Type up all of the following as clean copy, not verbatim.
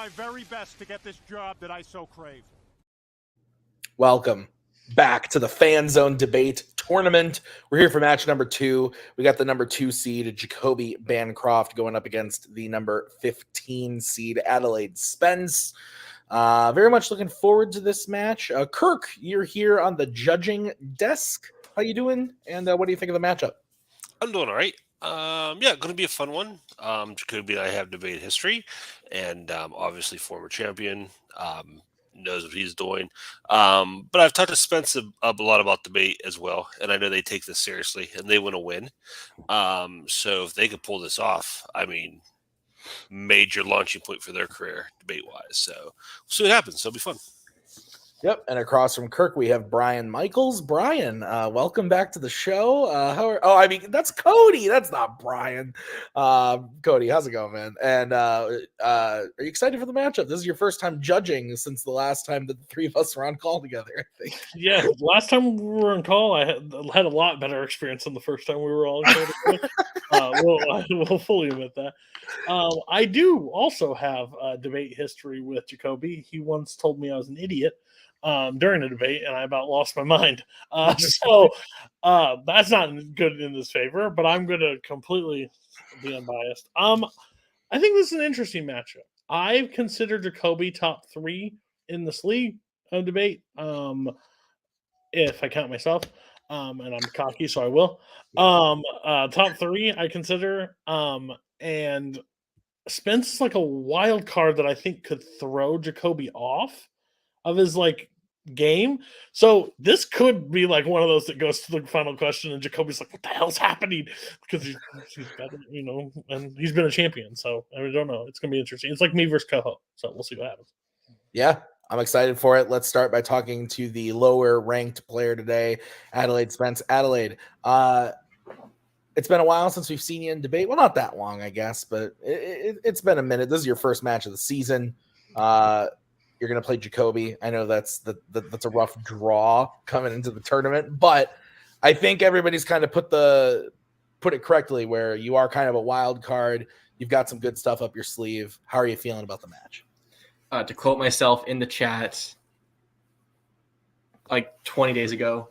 my very best to get this job that I so crave. Welcome back to the Fanzone debate tournament. We're here for match number 2. We got the number 2 seed Jacoby Bancroft going up against the number 15 seed Adelaide Spence. Very much looking forward to this match. Kirk, you're here on the judging desk. How you doing? And what do you think of the matchup? I'm doing all right. Yeah, going to be a fun one. Jacoby and I have debate history, and obviously former champion, knows what he's doing. But I've talked to Spence a lot about debate as well, and I know they take this seriously, and they want to win. So if they could pull this off, I mean, major launching point for their career debate-wise. So we'll see what happens. So it'll be fun. Yep, and across from Kirk, we have Brian Michaels. Brian, welcome back to the show. That's Cody. That's not Brian. Cody, how's it going, man? And are you excited for the matchup? This is your first time judging since the last time that the three of us were on call together, I think. Yeah, last time we were on call, I had a lot better experience than the first time we were all on call together. We'll fully admit that. I do also have debate history with Jacoby. He once told me I was an idiot during a debate, and I about lost my mind. So that's not good in this favor, but I'm going to completely be unbiased. I think this is an interesting matchup. I've considered Jacoby top 3 in this league of debate, if I count myself, and I'm cocky, so I will. Top 3, I consider, and Spence is like a wild card that I think could throw Jacoby off of his game. So this could be like one of those that goes to the final question and Jacoby's like, what the hell's happening? Because he's better, and he's been a champion. So I don't know. It's gonna be interesting. It's like me versus Coho. So we'll see what happens. Yeah, I'm excited for it. Let's start by talking to the lower ranked player today, Adelaide Spence. Adelaide, it's been a while since we've seen you in debate. Well, not that long, I guess, but it's been a minute. This is your first match of the season. You're going to play Jacoby. I know that's a rough draw coming into the tournament, but I think everybody's kind of put it correctly where you are kind of a wild card. You've got some good stuff up your sleeve. How are you feeling about the match? To quote myself in the chat like 20 days ago,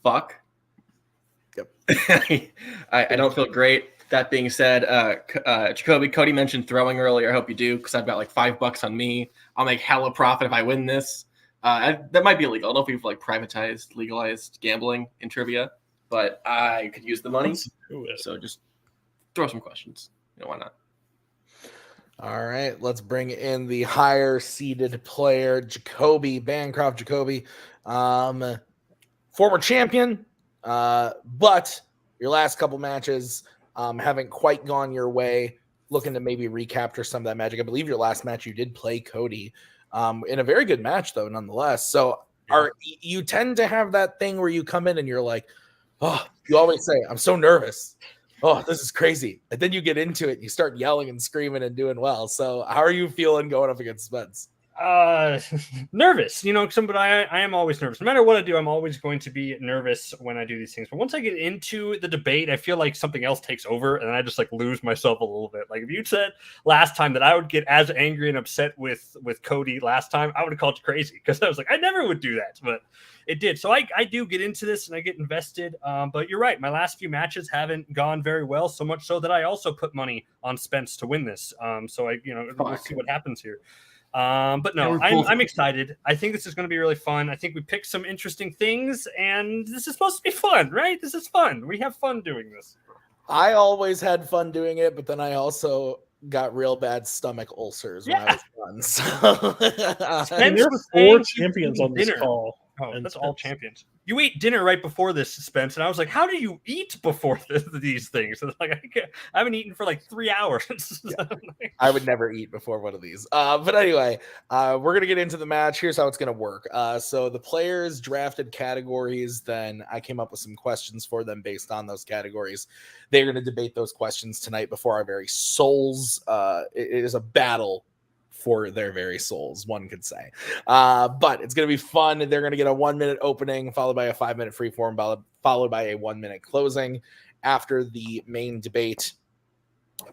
fuck. Yep. I don't feel great. That being said, Jacoby, Cody mentioned throwing earlier. I hope you do, because I've got like $5 on me. I'll make hella profit if I win this. That might be illegal. I don't know if we've legalized gambling in trivia, but I could use the money. So just throw some questions. Why not? All right, let's bring in the higher seeded player, Jacoby Bancroft. Jacoby, former champion, but your last couple matches haven't quite gone your way. Looking to maybe recapture some of that magic. I believe your last match you did play Cody in a very good match, though, nonetheless. So you tend to have that thing where you come in and you're like, oh, you always say, I'm so nervous. Oh, this is crazy. And then you get into it and you start yelling and screaming and doing well. So how are you feeling going up against Spence? Nervous, but I am always nervous. No matter what I do, I'm always going to be nervous when I do these things. But once I get into the debate, I feel like something else takes over and I just lose myself a little bit. Like if you said last time that I would get as angry and upset with Cody last time, I would have called you crazy, because I was like, I never would do that, but it did. So I do get into this and I get invested. But you're right. My last few matches haven't gone very well, so much so that I also put money on Spence to win this. So we'll see what happens here. But no, I'm excited. I think this is going to be really fun. I think we picked some interesting things, and this is supposed to be fun, right? This is fun. We have fun doing this. I always had fun doing it, but then I also got real bad stomach ulcers when I was done. So And there were 4 champions on this call. Oh, that's all champions. You ate dinner right before this, Spence, and I was like, how do you eat before these things? And I haven't eaten for 3 hours. Yeah. I would never eat before one of these. But anyway, we're going to get into the match. Here's how it's going to work. So the players drafted categories. Then I came up with some questions for them based on those categories. They're going to debate those questions tonight before our very souls. It is a battle for their very souls, one could say. But it's going to be fun. They're going to get a 1-minute opening, followed by a 5-minute freeform, followed by a 1-minute closing. After the main debate,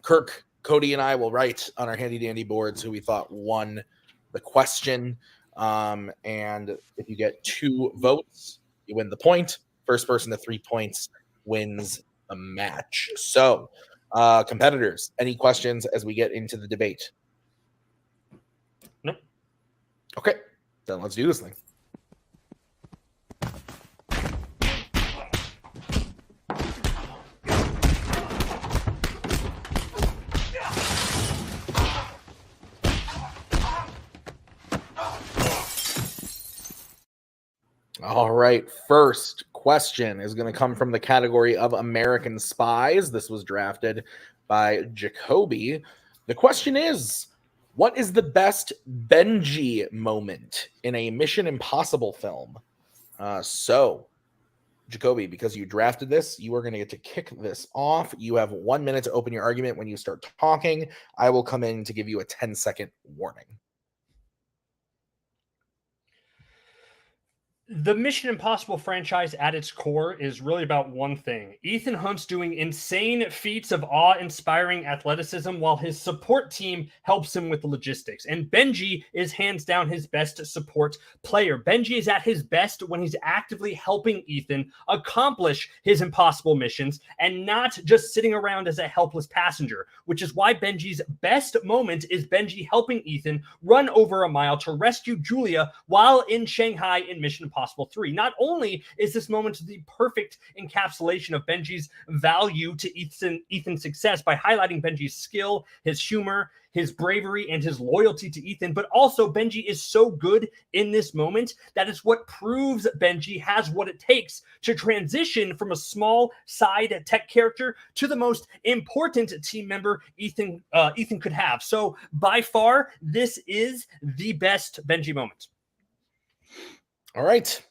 Kirk, Cody and I will write on our handy dandy boards who we thought won the question. And if you get 2 votes, you win the point. First person to 3 points wins the match. So, competitors, any questions as we get into the debate? Nope. Okay, then let's do this thing. All right, first question is going to come from the category of American Spies. This was drafted by Jacoby. The question is, what is the best Benji moment in a Mission Impossible film? So, Jacoby, because you drafted this, you are going to get to kick this off. You have 1 minute to open your argument. When you start talking, I will come in to give you a 10-second warning. The Mission Impossible franchise at its core is really about one thing. Ethan Hunt's doing insane feats of awe-inspiring athleticism while his support team helps him with the logistics. And Benji is hands down his best support player. Benji is at his best when he's actively helping Ethan accomplish his impossible missions and not just sitting around as a helpless passenger, which is why Benji's best moment is Benji helping Ethan run over a mile to rescue Julia while in Shanghai in Mission Impossible 3. Not only is this moment the perfect encapsulation of Benji's value to Ethan's success by highlighting Benji's skill, his humor, his bravery, and his loyalty to Ethan, but also Benji is so good in this moment that is what proves Benji has what it takes to transition from a small side tech character to the most important team member Ethan could have. So by far, this is the best Benji moment. All right.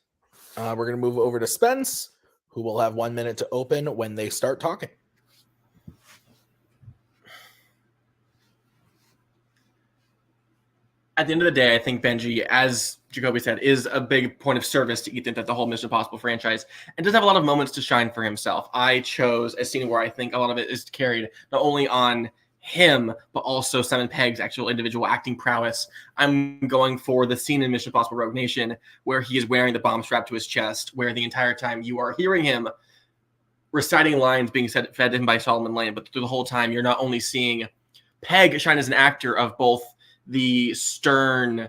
We're going to move over to Spence, who will have 1 minute to open when they start talking. At the end of the day, I think Benji, as Jacoby said, is a big point of service to Ethan at the whole Mission Impossible franchise and does have a lot of moments to shine for himself. I chose a scene where I think a lot of it is carried not only on him, but also Simon Pegg's actual individual acting prowess. I'm going for the scene in Mission Impossible Rogue Nation where he is wearing the bomb strapped to his chest, where the entire time you are hearing him reciting lines being fed to him by Solomon Lane, but through the whole time you're not only seeing Pegg shine as an actor of both the stern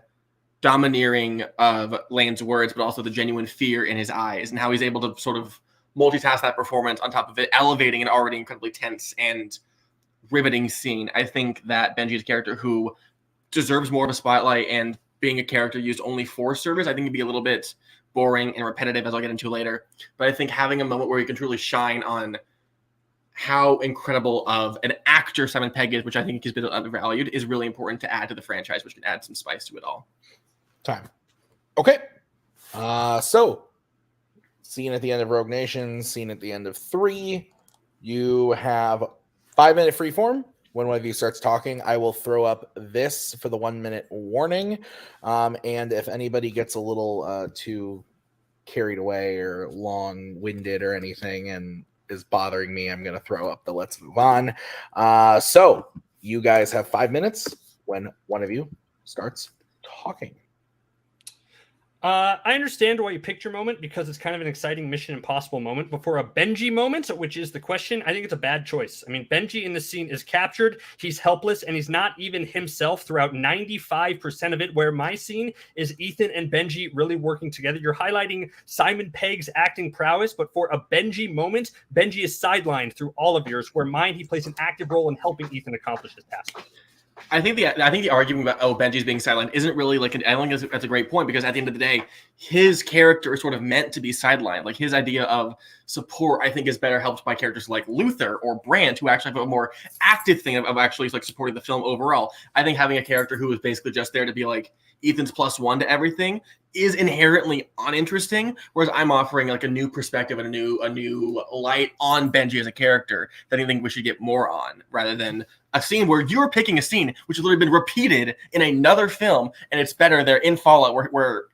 domineering of Lane's words, but also the genuine fear in his eyes and how he's able to sort of multitask that performance on top of it, elevating an already incredibly tense and riveting scene. I think that Benji is a character who deserves more of a spotlight, and being a character used only for service, I think it'd be a little bit boring and repetitive, as I'll get into later. But I think having a moment where you can truly shine on how incredible of an actor Simon Pegg is, which I think has been undervalued, is really important to add to the franchise, which can add some spice to it all. Time. Okay. So, scene at the end of Rogue Nation, scene at the end of 3. You have 5 minute freeform. When one of you starts talking, I will throw up this for the 1 minute warning. And if anybody gets a little too carried away or long winded or anything and is bothering me, I'm going to throw up the let's move on. So you guys have 5 minutes when one of you starts talking. I understand why you picked your moment because it's kind of an exciting Mission Impossible moment. But for a Benji moment, which is the question, I think it's a bad choice. I mean, Benji in this scene is captured. He's helpless, and he's not even himself throughout 95% of it, where my scene is Ethan and Benji really working together. You're highlighting Simon Pegg's acting prowess, but for a Benji moment, Benji is sidelined through all of yours, where mine, he plays an active role in helping Ethan accomplish his task. I think the argument about Benji's being sidelined isn't really I don't think that's a great point, because at the end of the day, his character is sort of meant to be sidelined. Like, his idea of support, I think, is better helped by characters like Luther or Brandt, who actually have a more active thing of actually like supporting the film overall. I think having a character who is basically just there to be like Ethan's +1 to everything is inherently uninteresting, whereas I'm offering like a new perspective and a new light on Benji as a character that I think we should get more on, rather than a scene where you're picking a scene which has literally been repeated in another film, and it's better there in Fallout where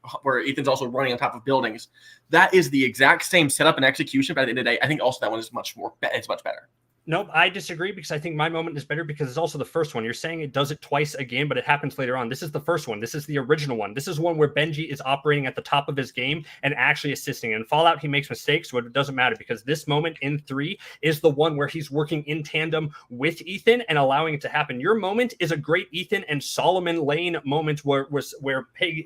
Ethan's also running on top of buildings. That is the exact same setup and execution, but at the end of the day, I think also that one is much better. Nope, I disagree because I think my moment is better because it's also the first one. You're saying it does it twice again, but it happens later on. This is the first one. This is the original one. This is one where Benji is operating at the top of his game and actually assisting. In Fallout, he makes mistakes, but it doesn't matter because this moment in 3 is the one where he's working in tandem with Ethan and allowing it to happen. Your moment is a great Ethan and Solomon Lane moment where Benji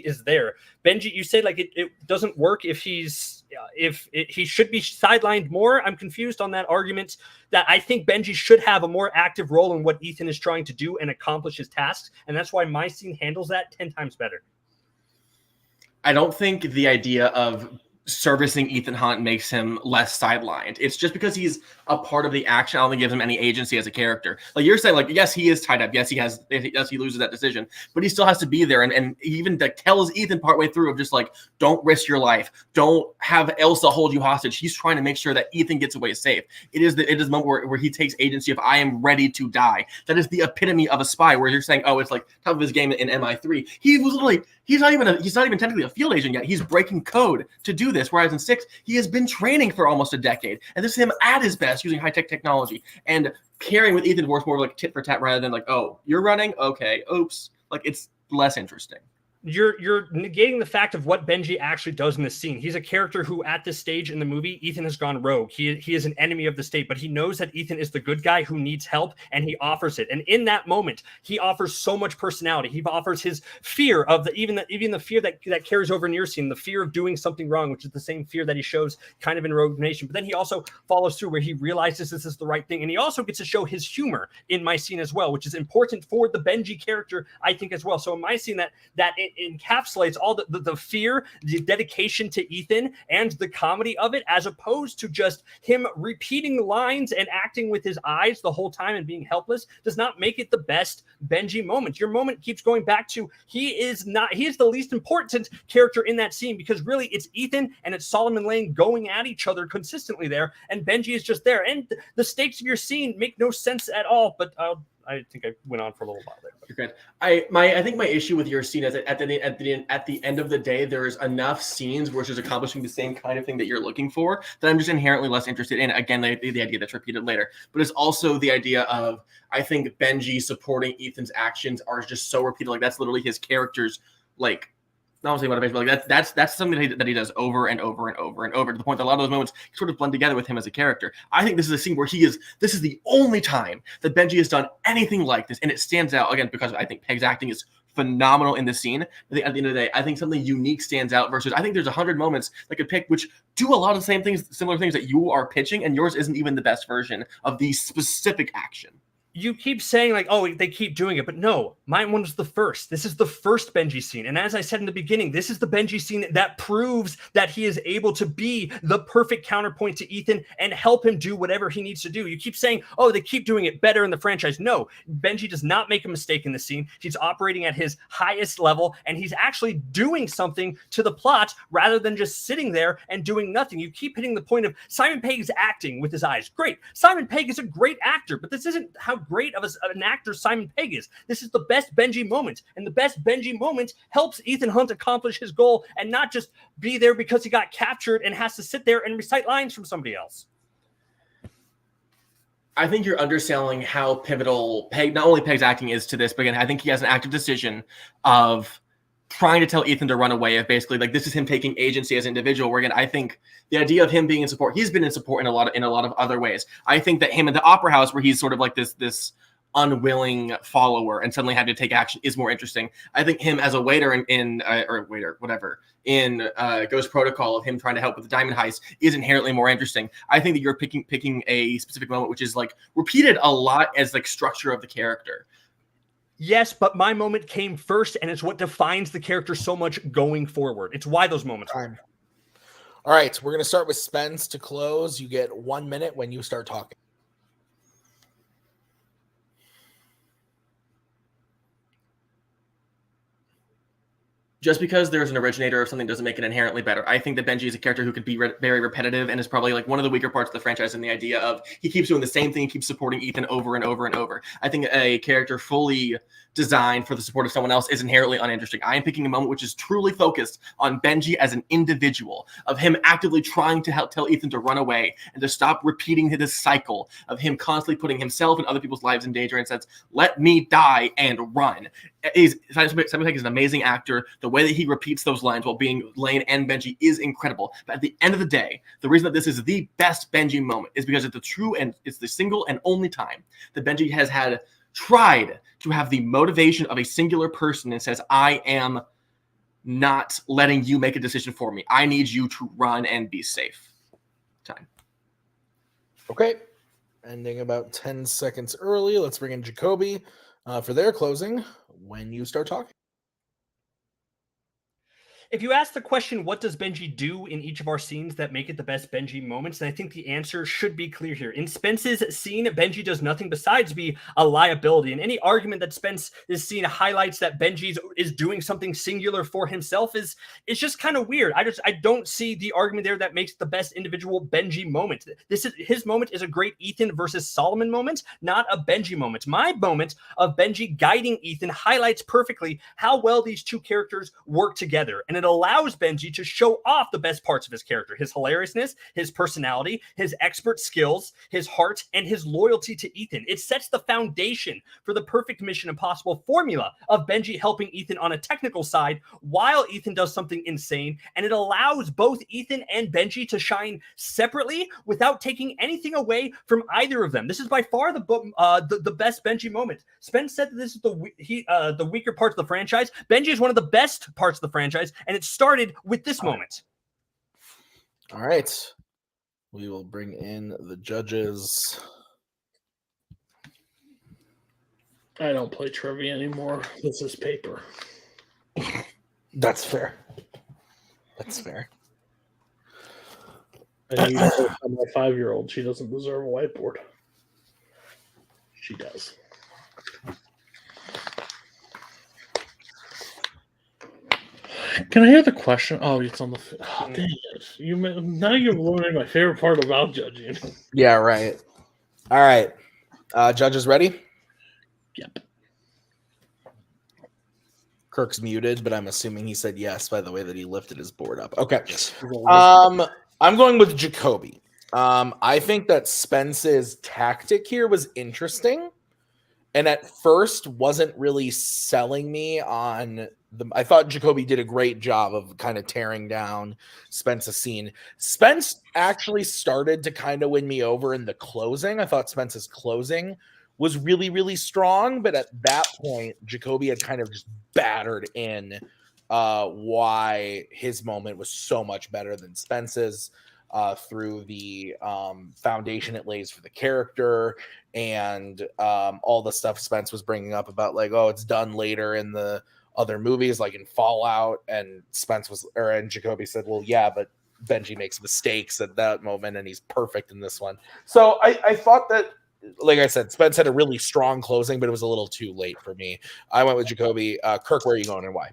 is there. Benji, you say like it doesn't work if he should be sidelined more. I'm confused on that argument that I think Benji should have a more active role in what Ethan is trying to do and accomplish his tasks. And that's why my scene handles that 10 times better. I don't think the idea of servicing Ethan Hunt makes him less sidelined. It's just because he's a part of the action. I don't think gives him any agency as a character. Like you're saying, like, yes, he is tied up. Yes, he loses that decision, but he still has to be there. And he even like, tells Ethan partway through of just like, don't risk your life. Don't have Elsa hold you hostage. He's trying to make sure that Ethan gets away safe. It is the moment where he takes agency of I am ready to die. That is the epitome of a spy where you're saying, oh, it's like top of his game in MI3. He was literally, he's not even technically a field agent yet. He's breaking code to do this. Whereas in 6, he has been training for almost a decade. And this is him at his best using high-tech technology. And carrying with Ethan works more like tit for tat rather than like, oh, you're running? Okay, oops. Like, it's less interesting. You're negating the fact of what Benji actually does in this scene. He's a character who, at this stage in the movie, Ethan has gone rogue. He is an enemy of the state, but he knows that Ethan is the good guy who needs help, and he offers it. And in that moment, he offers so much personality. He offers his fear of even the fear that carries over in your scene, the fear of doing something wrong, which is the same fear that he shows kind of in Rogue Nation. But then he also follows through where he realizes this is the right thing, and he also gets to show his humor in my scene as well, which is important for the Benji character, I think, as well. So in my scene, that encapsulates all the fear, the dedication to Ethan, and the comedy of it, as opposed to just him repeating lines and acting with his eyes the whole time and being helpless, does not make it the best Benji moment. Your moment keeps going back to he is the least important character in that scene because really it's Ethan and it's Solomon Lane going at each other consistently there, and Benji is just there. And the stakes of your scene make no sense at all, but I think I went on for a little while there. You're good. I think my issue with your scene is that at the end of the day, there's enough scenes where she's accomplishing the same kind of thing that you're looking for that I'm just inherently less interested in. Again, the idea that's repeated later, but it's also the idea of I think Benji supporting Ethan's actions are just so repeated. Like that's literally his character's like. Not saying motivation, but like that's something that he does over and over and over and over to the point that a lot of those moments sort of blend together with him as a character. I think this is a scene where this is the only time that Benji has done anything like this, and it stands out again because I think Peg's acting is phenomenal in this scene. At the end of the day, I think something unique stands out versus I think there's 100 moments that could pick which do a lot of the same things, similar things that you are pitching, and yours isn't even the best version of the specific action. You keep saying like, oh, they keep doing it, but no, mine was the first. This is the first Benji scene. And as I said in the beginning, this is the Benji scene that proves that he is able to be the perfect counterpoint to Ethan and help him do whatever he needs to do. You keep saying, oh, they keep doing it better in the franchise. No, Benji does not make a mistake in the scene. He's operating at his highest level, and he's actually doing something to the plot rather than just sitting there and doing nothing. You keep hitting the point of Simon Pegg's acting with his eyes. Great. Simon Pegg is a great actor, but this isn't how great of an actor Simon Pegg is. This is the best Benji moment, and the best Benji moment helps Ethan Hunt accomplish his goal and not just be there because he got captured and has to sit there and recite lines from somebody else. I think you're underselling how pivotal not only Peg's acting is to this, but again, I think he has an active decision of trying to tell Ethan to run away, of basically like this is him taking agency as an individual. Where again, I think the idea of him being in support, he's been in support in a lot of other ways. I think that him at the opera house, where he's sort of like this unwilling follower and suddenly had to take action, is more interesting. I think him as a waiter in Ghost Protocol, of him trying to help with the diamond heist, is inherently more interesting. I think that you're picking a specific moment which is like repeated a lot as like structure of the character. Yes, but my moment came first, and it's what defines the character so much going forward. It's why those moments. Time. All right, we're going to start with Spence to close. You get 1 minute when you start talking. just because there's an originator of something doesn't make it inherently better. I think that Benji is a character who could be very repetitive and is probably like one of the weaker parts of the franchise in the idea of he keeps doing the same thing, he keeps supporting Ethan over and over and over. I think a character fully designed for the support of someone else is inherently uninteresting. I am picking a moment which is truly focused on Benji as an individual, of him actively trying to help tell Ethan to run away and to stop repeating this cycle of him constantly putting himself and other people's lives in danger and says, let me die and run. Simon Pegg is an amazing actor. The way that he repeats those lines while being Lane and Benji is incredible. But at the end of the day, the reason that this is the best Benji moment is because it's the true and it's the single and only time that Benji has tried to have the motivation of a singular person and says, I am not letting you make a decision for me. I need you to run and be safe. Time. Okay. Ending about 10 seconds early. Let's bring in Jacoby for their closing when you start talking. If you ask the question, what does Benji do in each of our scenes that make it the best Benji moments, then I think the answer should be clear here. In Spence's scene, Benji does nothing besides be a liability. And any argument that Spence's scene highlights that Benji is doing something singular for himself is just kind of weird. I don't see the argument there that makes the best individual Benji moment. His moment is a great Ethan versus Solomon moment, not a Benji moment. My moment of Benji guiding Ethan highlights perfectly how well these two characters work together. And it allows Benji to show off the best parts of his character, his hilariousness, his personality, his expert skills, his heart, and his loyalty to Ethan. It sets the foundation for the perfect Mission Impossible formula of Benji helping Ethan on a technical side while Ethan does something insane, and it allows both Ethan and Benji to shine separately without taking anything away from either of them. This is by far the best Benji moment. Spence said that this is the weaker parts of the franchise. Benji is one of the best parts of the franchise, and it started with this moment. All right. We will bring in the judges. I don't play trivia anymore. This is paper. That's fair. That's fair. I need to tell my 5-year-old she doesn't deserve a whiteboard. She does. Can I hear the question? Oh, it's on the. Oh, dang it! Now you're learning my favorite part about judging. Yeah, right. All right. Judges ready? Yep. Kirk's muted, but I'm assuming he said yes by the way that he lifted his board up. Okay. Yes. I'm going with Jacoby. I think that Spence's tactic here was interesting, and at first wasn't really selling me on the. I thought Jacoby did a great job of kind of tearing down Spence's scene. Spence actually started to kind of win me over in the closing. I thought Spence's closing was really, really strong, but at that point, Jacoby had kind of just battered in why his moment was so much better than Spence's through the foundation it lays for the character and all the stuff Spence was bringing up about like, oh, it's done later in the other movies, like in Fallout, and Jacoby said, well, yeah, but Benji makes mistakes at that moment and he's perfect in this one. So I thought that, like I said, Spence had a really strong closing, but it was a little too late for me. I went with Jacoby. Kirk, where are you going and why?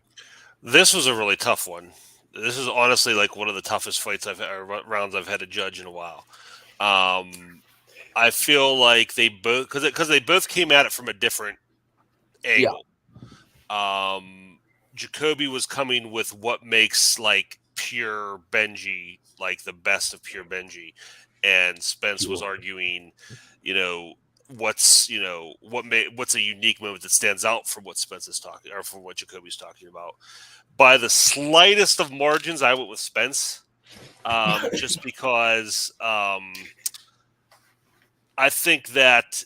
This was a really tough one. This is honestly like one of the toughest rounds I've had to judge in a while. I feel like they both because they both came at it from a different angle. Yeah. Jacoby was coming with what makes like pure Benji like the best of pure Benji, and Spence was arguing, what's a unique moment that stands out from what Spence is talking or from what Jacoby's talking about. By the slightest of margins, I went with Spence, just because I think that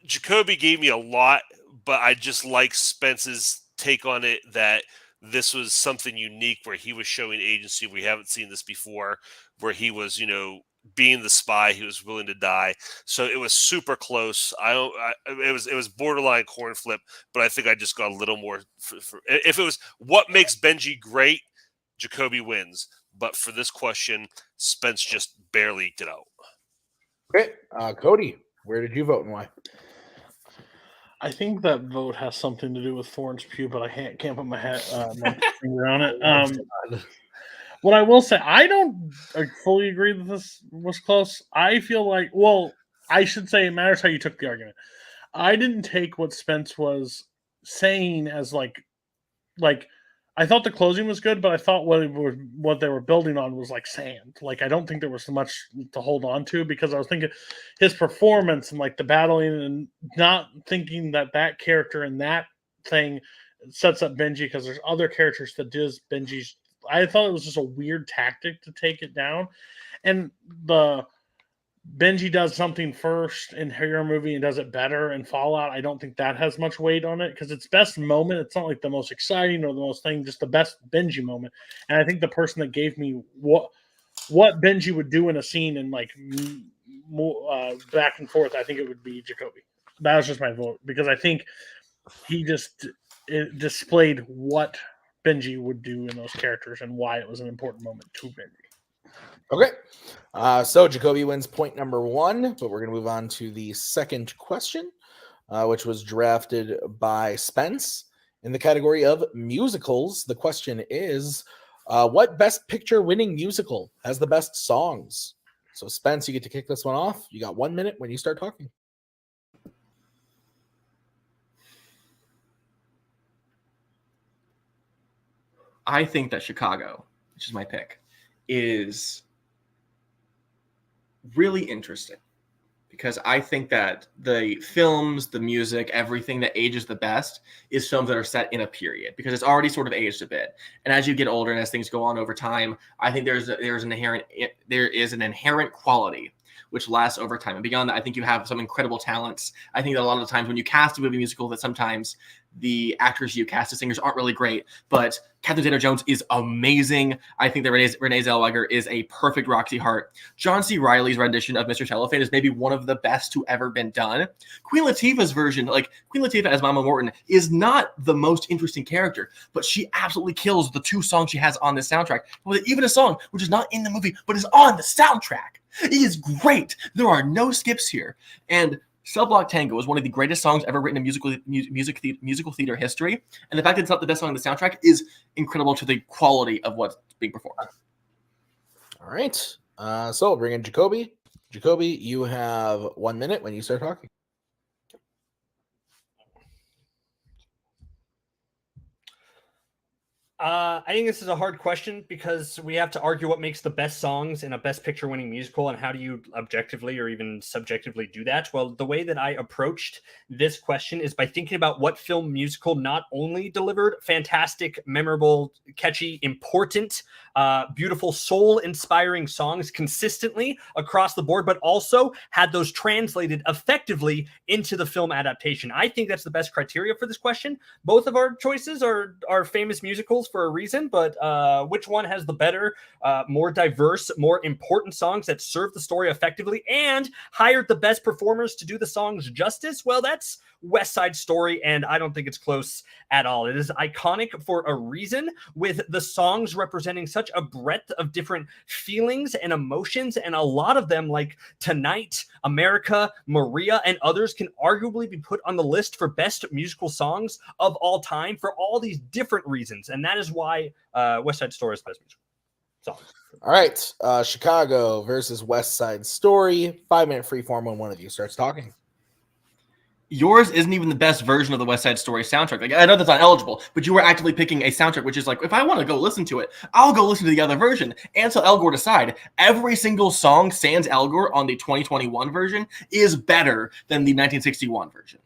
Jacoby gave me a lot, but I just like Spence's take on it, that this was something unique where he was showing agency. We haven't seen this before, where he was, being the spy, he was willing to die. So it was super close. It was borderline coin flip, but I think I just got a little more. If it was what makes Benji great, Jacoby wins. But for this question, Spence just barely eked it out. Okay, Cody, where did you vote and why? I think that vote has something to do with Florence Pugh, but I can't put my finger on it. What I will say, I don't fully agree that this was close. I feel like, well, I should say it matters how you took the argument. I didn't take what Spence was saying as like I thought the closing was good, but I thought what they were building on was like sand. Like I don't think there was so much to hold on to because I was thinking his performance and like the battling and not thinking that character and that thing sets up Benji because there's other characters that does Benji's. I thought it was just a weird tactic to take it down, and the Benji does something first in Hero Movie and does it better in Fallout. I don't think that has much weight on it because its best moment, it's not like the most exciting or the most thing, just the best Benji moment. And I think the person that gave me what Benji would do in a scene and like back and forth, I think it would be Jacoby. That was just my vote because I think he just displayed what Benji would do in those characters and why it was an important moment to Benji. Okay. So Jacoby wins point number 1, but we're going to move on to the second question, which was drafted by Spence in the category of musicals. The question is, what Best Picture winning musical has the best songs? So Spence, you get to kick this one off. You got 1 minute when you start talking. I think that Chicago, which is my pick, is really interesting because I think that the films, the music, everything that ages the best is films that are set in a period because it's already sort of aged a bit. And as you get older and as things go on over time, I think there is an inherent quality which lasts over time. And beyond that, I think you have some incredible talents. I think that a lot of the times when you cast a movie musical that sometimes the actors you cast as singers aren't really great, but Catherine Zeta-Jones is amazing. I think that Renee Zellweger is a perfect Roxy Hart. John C. Reilly's rendition of Mr. Cellophane is maybe one of the best to ever been done. Queen Latifah's version, like Queen Latifah as Mama Morton, is not the most interesting character, but she absolutely kills the 2 songs she has on this soundtrack. With even a song which is not in the movie, but is on the soundtrack. It is great. There are no skips here. And Cell Block Tango is one of the greatest songs ever written in musical theater history. And the fact that it's not the best song on the soundtrack is incredible to the quality of what's being performed. All right. So we'll bring in Jacoby. Jacoby, you have 1 minute when you start talking. I think this is a hard question because we have to argue what makes the best songs in a Best Picture winning musical and how do you objectively or even subjectively do that? Well, the way that I approached this question is by thinking about what film musical not only delivered fantastic, memorable, catchy, important, beautiful, soul-inspiring songs consistently across the board, but also had those translated effectively into the film adaptation. I think that's the best criteria for this question. Both of our choices are famous musicals for a reason, but which one has the better, more diverse, more important songs that serve the story effectively and hired the best performers to do the songs justice? Well, that's West Side Story, and I don't think it's close at all. It is iconic for a reason, with the songs representing such a breadth of different feelings and emotions, and a lot of them, like Tonight, America, Maria, and others, can arguably be put on the list for best musical songs of all time for all these different reasons, and that is why West Side Story is the best musical song. All right, Chicago versus West Side Story. 5-minute freeform when one of you starts talking. Yours isn't even the best version of the West Side Story soundtrack. Like, I know that's not eligible, but you were actively picking a soundtrack, which is like, if I want to go listen to it, I'll go listen to the other version. Until El Gore decide, every single song sans El Gore on the 2021 version is better than the 1961 version.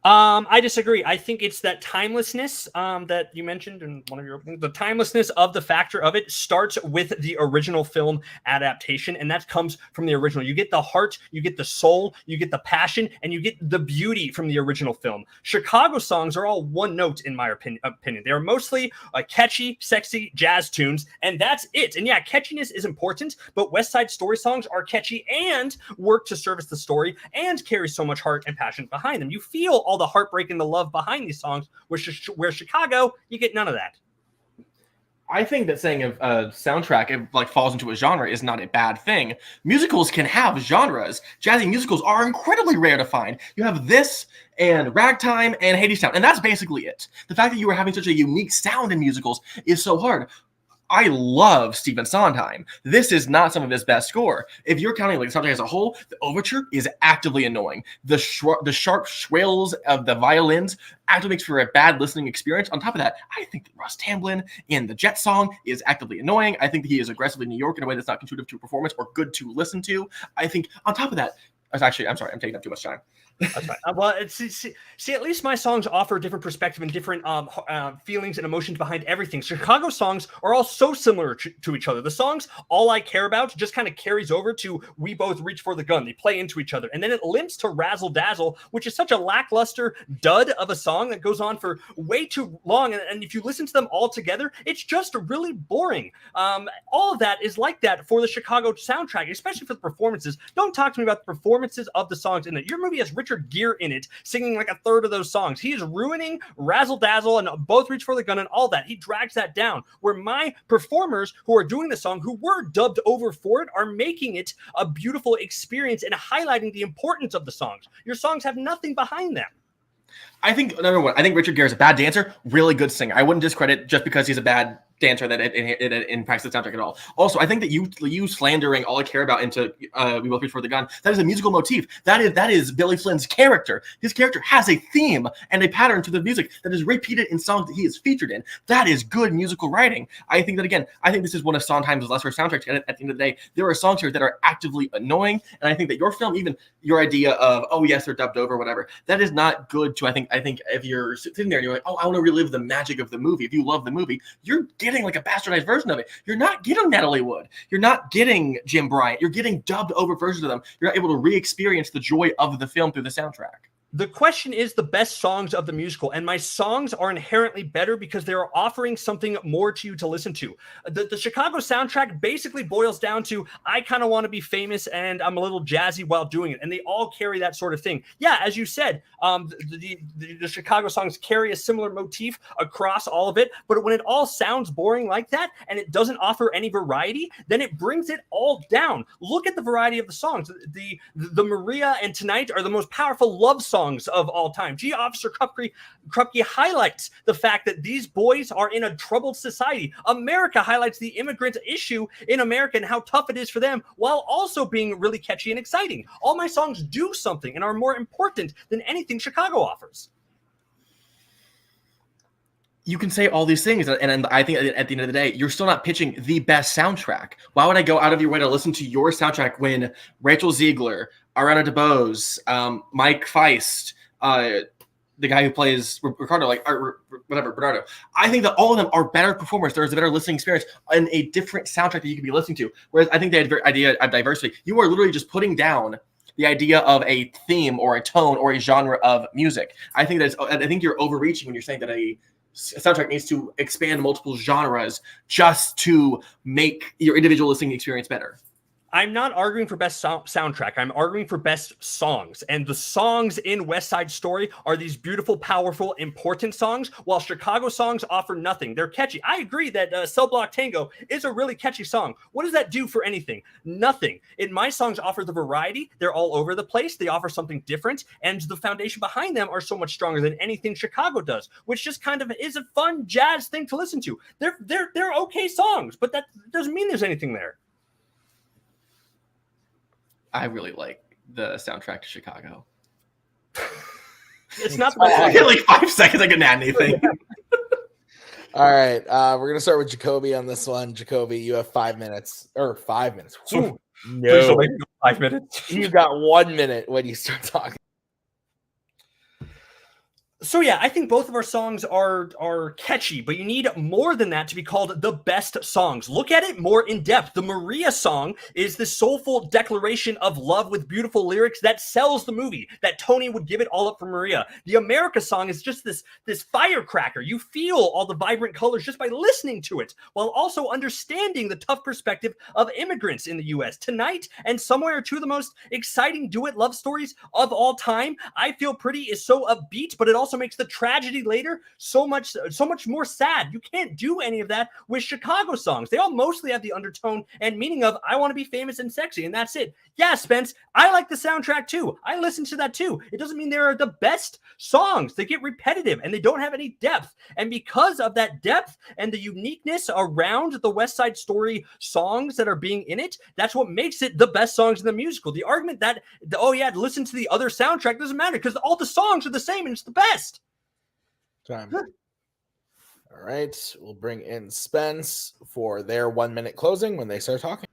I disagree. I think it's that timelessness that you mentioned in one of your openings. The timelessness of the factor of it starts with the original film adaptation, and that comes from the original. You get the heart, you get the soul, you get the passion, and you get the beauty from the original film. Chicago songs are all one note, in my opinion. They are mostly catchy, sexy jazz tunes, and that's it. And yeah, catchiness is important, but West Side Story songs are catchy and work to service the story and carry so much heart and passion behind them. You feel all the heartbreak and the love behind these songs, where Chicago, you get none of that. I think that saying a soundtrack falls into a genre is not a bad thing. Musicals can have genres. Jazzy musicals are incredibly rare to find. You have this and Ragtime and Hadestown, and that's basically it. The fact that you are having such a unique sound in musicals is so hard. I love Stephen Sondheim. This is not some of his best score. If you're counting like the soundtrack as a whole, the overture is actively annoying. The sharp swells of the violins actually makes for a bad listening experience. On top of that, I think that Russ Tamblyn in the Jet song is actively annoying. I think that he is aggressively New York in a way that's not intuitive to a performance or good to listen to. I think on top of that, I'm sorry, I'm taking up too much time. That's right. Well, see, at least my songs offer a different perspective and different feelings and emotions behind everything. Chicago songs are all so similar to each other. The songs All I Care About just kind of carries over to We Both Reach for the Gun. They play into each other. And then it limps to Razzle Dazzle, which is such a lackluster dud of a song that goes on for way too long. And if you listen to them all together, it's just really boring. All of that is like that for the Chicago soundtrack, especially for the performances. Don't talk to me about the performances of the songs in it. Your movie has Richard Gere in it, singing like a third of those songs. He is ruining Razzle Dazzle and Both Reach for the Gun and all that. He drags that down, where my performers who are doing the song, who were dubbed over for it, are making it a beautiful experience and highlighting the importance of the songs. Your songs have nothing behind them. I think, number one, I think Richard Gere is a bad dancer, really good singer. I wouldn't discredit just because he's a bad dancer that it impacts the soundtrack at all. Also, I think that you slandering All I Care About into We Both Reach for the Gun, that is a musical motif. That is Billy Flynn's character. His character has a theme and a pattern to the music that is repeated in songs that he is featured in. That is good musical writing. I think that, again, this is one of Sondheim's lesser soundtracks. And at the end of the day, there are songs here that are actively annoying. And I think that your film, even your idea of, oh, yes, they're dubbed over, whatever, that is not good to, I think if you're sitting there and you're like, oh, I want to relive the magic of the movie. If you love the movie, you're getting like a bastardized version of it. You're not getting Natalie Wood. You're not getting Jim Bryant. You're getting dubbed over versions of them. You're not able to re-experience the joy of the film through the soundtrack. The question is the best songs of the musical, and my songs are inherently better because they are offering something more to you to listen to. The Chicago soundtrack basically boils down to, I kind of want to be famous and I'm a little jazzy while doing it, and they all carry that sort of thing. Yeah, as you said, the Chicago songs carry a similar motif across all of it, but when it all sounds boring like that and it doesn't offer any variety, then it brings it all down. Look at the variety of the songs. The Maria and Tonight are the most powerful love songs of all time. G. Officer Krupke highlights the fact that these boys are in a troubled society. America highlights the immigrant issue in America and how tough it is for them, while also being really catchy and exciting. All my songs do something and are more important than anything Chicago offers. You can say all these things, and I think at the end of the day, you're still not pitching the best soundtrack. Why would I go out of your way to listen to your soundtrack when Rachel Ziegler, Ariana DeBose, Mike Feist, the guy who plays Ricardo, Bernardo. I think that all of them are better performers. There's a better listening experience and a different soundtrack that you can be listening to. Whereas I think the idea of diversity, you are literally just putting down the idea of a theme or a tone or a genre of music. I think you're overreaching when you're saying that a soundtrack needs to expand multiple genres just to make your individual listening experience better. I'm not arguing for best soundtrack. I'm arguing for best songs. And the songs in West Side Story are these beautiful, powerful, important songs, while Chicago songs offer nothing. They're catchy. I agree that Cell Block Tango is a really catchy song. What does that do for anything? Nothing. My songs offer the variety. They're all over the place. They offer something different. And the foundation behind them are so much stronger than anything Chicago does, which just kind of is a fun jazz thing to listen to. They're okay songs, but that doesn't mean there's anything there. I really like the soundtrack to Chicago. It's not I get like 5 seconds. I can add anything. All right. We're going to start with Jacoby on this one. Jacoby, you have 5 minutes. Or 5 minutes. Ooh, no. Please don't make it 5 minutes. You got 1 minute when you start talking. So yeah, I think both of our songs are catchy, but you need more than that to be called the best songs. Look at it more in depth. The Maria song is this soulful declaration of love with beautiful lyrics that sells the movie, that Tony would give it all up for Maria. The America song is just this firecracker. You feel all the vibrant colors just by listening to it, while also understanding the tough perspective of immigrants in the U.S. Tonight and Somewhere are two of the most exciting duet love stories of all time. I Feel Pretty is so upbeat, but it also also makes the tragedy later so much more sad. You can't do any of that with Chicago songs. They all mostly have the undertone and meaning of I want to be famous and sexy, and that's it. Yeah, Spence, I like the soundtrack too. I listen to that too. It doesn't mean they're the best songs. They get repetitive and they don't have any depth. And because of that depth and the uniqueness around the West Side Story songs that are being in it, that's what makes it the best songs in the musical. The argument that, oh yeah, listen to the other soundtrack doesn't matter because all the songs are the same and it's the best. Time. All right, we'll bring in Spence for their 1 minute closing when they start talking.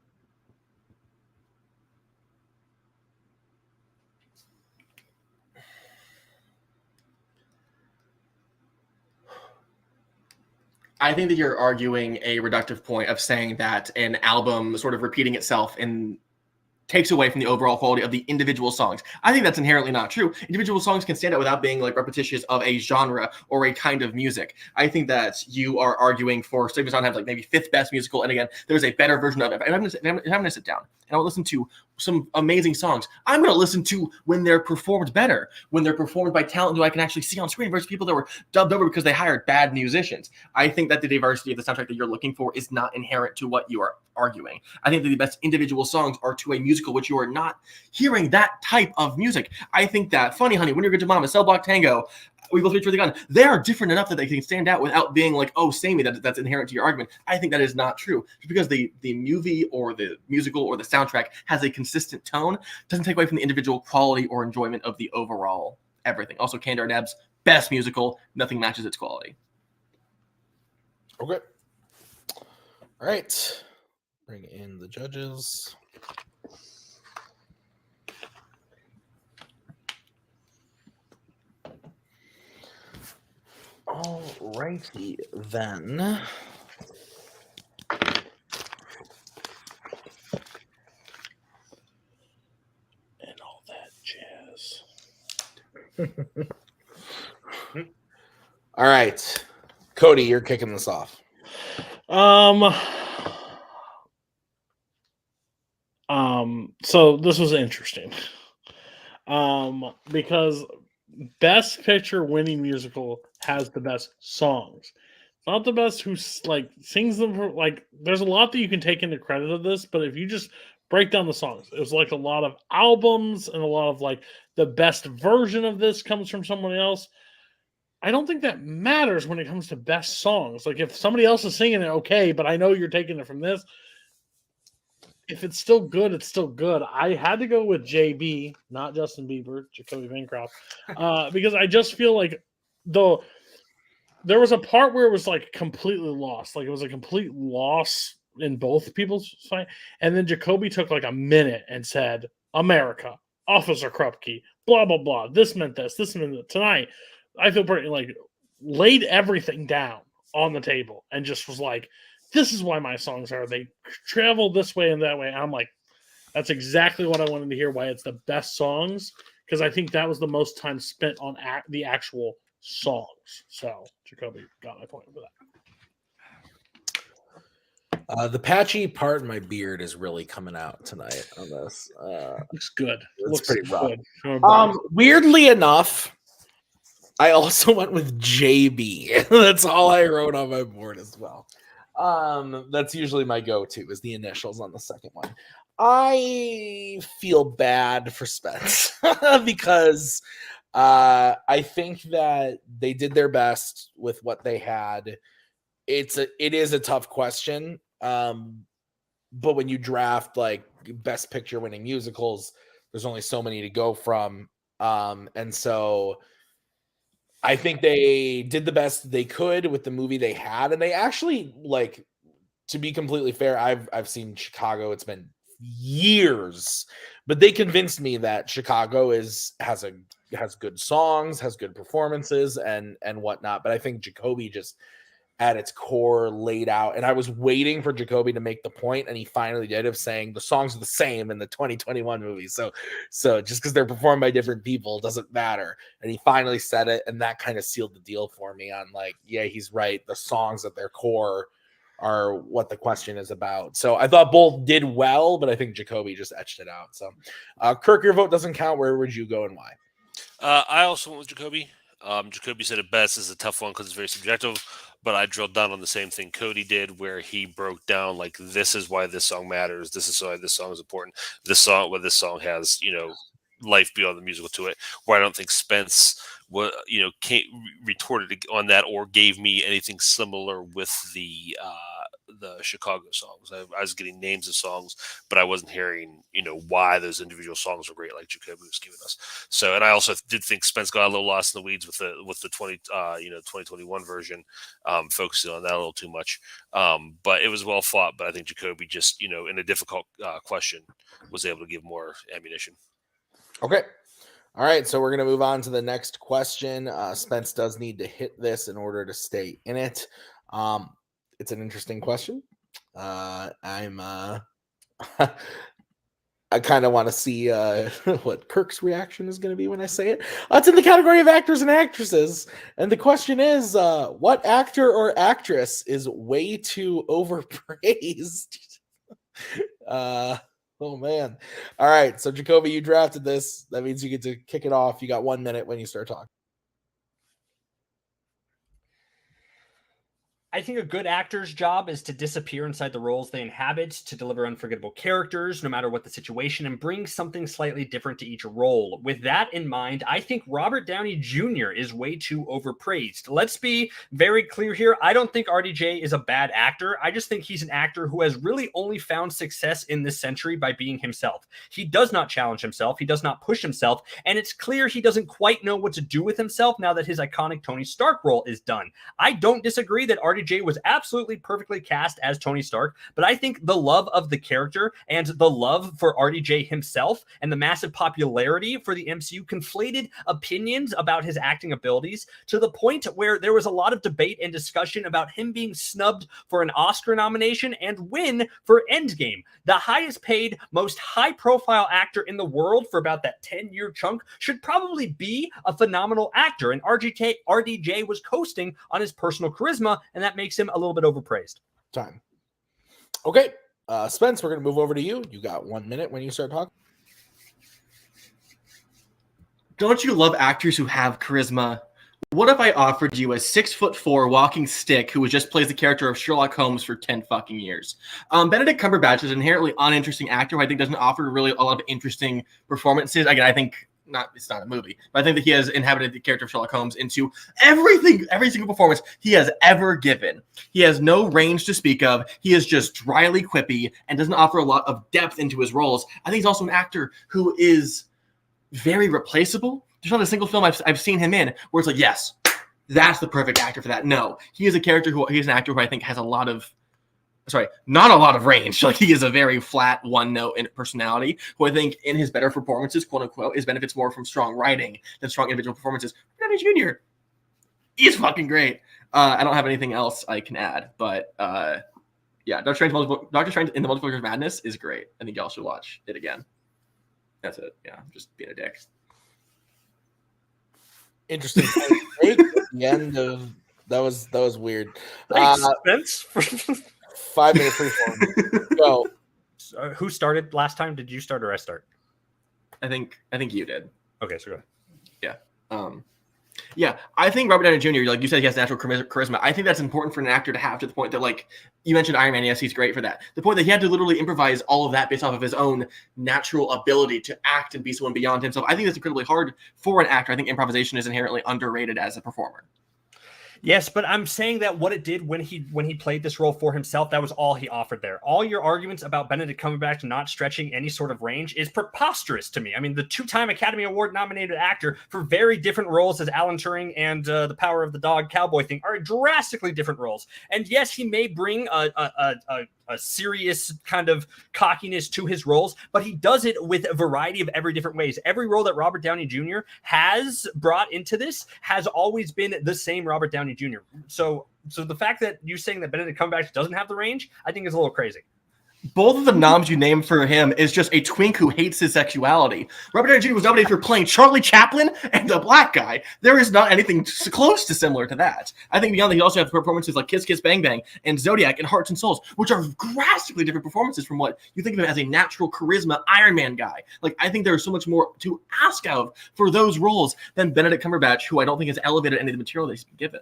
I think that you're arguing a reductive point of saying that an album sort of repeating itself and takes away from the overall quality of the individual songs. I think that's inherently not true. Individual songs can stand out without being like repetitious of a genre or a kind of music. I think that you are arguing for Sleeping Song have like maybe fifth best musical, and again, there's a better version of it. And I'm going to sit down and I'll listen to some amazing songs. I'm going to listen to when they're performed better, when they're performed by talent who I can actually see on screen versus people that were dubbed over because they hired bad musicians. I think that the diversity of the soundtrack that you're looking for is not inherent to what you are arguing. I think that the best individual songs are to a musical, which you are not hearing that type of music. I think that Funny Honey, When You're Good to Mama, Cell Block Tango, We Will Reach for the Gun, they are different enough that they can stand out without being like, oh, samey, that's inherent to your argument. I think that is not true. Just because the movie or the musical or the soundtrack has a consistent tone doesn't take away from the individual quality or enjoyment of the overall everything. Also, Candor Neb's best musical, nothing matches its quality. Okay. All right. Bring in the judges. All righty then. And all that jazz. All right. Cody, you're kicking this off. So this was interesting. Because Best Picture winning musical has the best songs. It's not the best who like sings them for, like there's a lot that you can take into credit of this, but if you just break down the songs, it was like a lot of albums and a lot of like the best version of this comes from someone else. I don't think that matters when it comes to best songs. Like if somebody else is singing it, okay, but I know you're taking it from this. If it's still good, it's still good. I had to go with JB, not Justin Bieber, Jacoby Bancroft, because I just feel like though there was a part where it was like completely lost. Like it was a complete loss in both people's side. And then Jacoby took like a minute and said, America, Officer Krupke, blah, blah, blah. This meant this meant that. Tonight, I feel pretty like laid everything down on the table and just was like, this is why my songs are. They travel this way and that way. And I'm like, that's exactly what I wanted to hear, why it's the best songs, because I think that was the most time spent on the actual songs. So Jacoby got my point for that. The patchy part in my beard is really coming out tonight on this. Looks good. Looks pretty rough. Good. Weirdly enough, I also went with JB. That's all I wrote on my board as well. That's usually my go-to is the initials on the second one. I feel bad for Spence because I think that they did their best with what they had. It is a tough question. But when you draft like best picture winning musicals, there's only so many to go from. And so I think they did the best they could with the movie they had, and they actually, like, to be completely fair, I've seen Chicago. It's been years, but they convinced me that Chicago has good songs, has good performances, and whatnot. But I think Jacoby just at its core laid out, and I was waiting for Jacoby to make the point, and he finally did, of saying the songs are the same in the 2021 movie. So just because they're performed by different people doesn't matter. And he finally said it, and that kind of sealed the deal for me on like, yeah, he's right. The songs at their core are what the question is about. So I thought both did well, but I think Jacoby just etched it out. So Kirk, your vote doesn't count. Where would you go and why? I also went with Jacoby. Jacoby said it best. Is a tough one because it's very subjective, but I drilled down on the same thing Cody did, where he broke down like, this is why this song matters. This is why this song is important. This song has, life beyond the musical to it. Where I don't think Spence retorted on that or gave me anything similar with the Chicago songs. I was getting names of songs, but I wasn't hearing, why those individual songs were great, like Jacoby was giving us. So, and I also did think Spence got a little lost in the weeds with the 2021 version, focusing on that a little too much. But it was well fought. But I think Jacoby just, in a difficult question, was able to give more ammunition. Okay. All right. So we're going to move on to the next question. Spence does need to hit this in order to stay in it. It's an interesting question. I kind of want to see what Kirk's reaction is going to be when I say it. It's in the category of actors and actresses. And the question is, what actor or actress is way too overpraised? Oh, man. All right. So, Jacoby, you drafted this. That means you get to kick it off. You got 1 minute when you start talking. I think a good actor's job is to disappear inside the roles they inhabit, to deliver unforgettable characters, no matter what the situation, and bring something slightly different to each role. With that in mind, I think Robert Downey Jr. is way too overpraised. Let's be very clear here. I don't think RDJ is a bad actor. I just think he's an actor who has really only found success in this century by being himself. He does not challenge himself. He does not push himself. And it's clear he doesn't quite know what to do with himself now that his iconic Tony Stark role is done. I don't disagree that RDJ was absolutely perfectly cast as Tony Stark, but I think the love of the character and the love for RDJ himself and the massive popularity for the MCU conflated opinions about his acting abilities to the point where there was a lot of debate and discussion about him being snubbed for an Oscar nomination and win for Endgame. The highest paid, most high-profile actor in the world for about that 10-year chunk should probably be a phenomenal actor, and RDJ was coasting on his personal charisma, and that makes him a little bit overpraised. Time. Okay. Spence, we're going to move over to you. You got 1 minute when you start talking. Don't you love actors who have charisma? What if I offered you a 6'4" walking stick who just plays the character of Sherlock Holmes for 10 fucking years? Benedict Cumberbatch is an inherently uninteresting actor who I think doesn't offer really a lot of interesting performances. Again, I think it's not a movie, but I think that he has inhabited the character of Sherlock Holmes into every single performance he has ever given. He has no range to speak of. He is just dryly quippy and doesn't offer a lot of depth into his roles. I think he's also an actor who is very replaceable. There's not a single film I've seen him in where it's like, yes, that's the perfect actor for that. No, he's an actor who I think has not a lot of range. Like, he is a very flat one note in personality who I think in his better performances, quote unquote, benefits more from strong writing than strong individual performances. Downey Jr. He's fucking great. I don't have anything else I can add, but yeah, Doctor Strange in the Multiverse of Madness is great. I think y'all should watch it again. That's it. Yeah, just being a dick. Interesting. At the end of that was weird. Thanks, Spence. 5 minute freeform. Go. Who started last time? Did you start or I start? I think you did. Okay, so go ahead. Yeah. Yeah, I think Robert Downey Jr., like you said, he has natural charisma. I think that's important for an actor to have, to the point that, like, you mentioned Iron Man. Yes, he's great for that. The point that he had to literally improvise all of that based off of his own natural ability to act and be someone beyond himself. I think that's incredibly hard for an actor. I think improvisation is inherently underrated as a performer. Yes, but I'm saying that what it did when he played this role for himself, that was all he offered there. All your arguments about Benedict Cumberbatch not stretching any sort of range is preposterous to me. I mean, the 2-time Academy Award nominated actor for very different roles as Alan Turing and the Power of the Dog cowboy thing are drastically different roles. And yes, he may bring a serious kind of cockiness to his roles, but he does it with a variety of every different ways. Every role that Robert Downey Jr. has brought into this has always been the same Robert Downey Jr. So the fact that you saying that Benedict Cumberbatch doesn't have the range, I think is a little crazy. both of the noms you named for him is just a twink who hates his sexuality. Robert Downey Jr. was nominated for playing Charlie Chaplin and the black guy. There is not anything close to similar to that. I think beyond that, he also has performances like Kiss Kiss Bang Bang and Zodiac and Hearts and Souls, which are drastically different performances from what you think of him as a natural charisma Iron Man guy. Like, I think there's so much more to ask of for those roles than Benedict Cumberbatch, who I don't think has elevated any of the material that he's been given.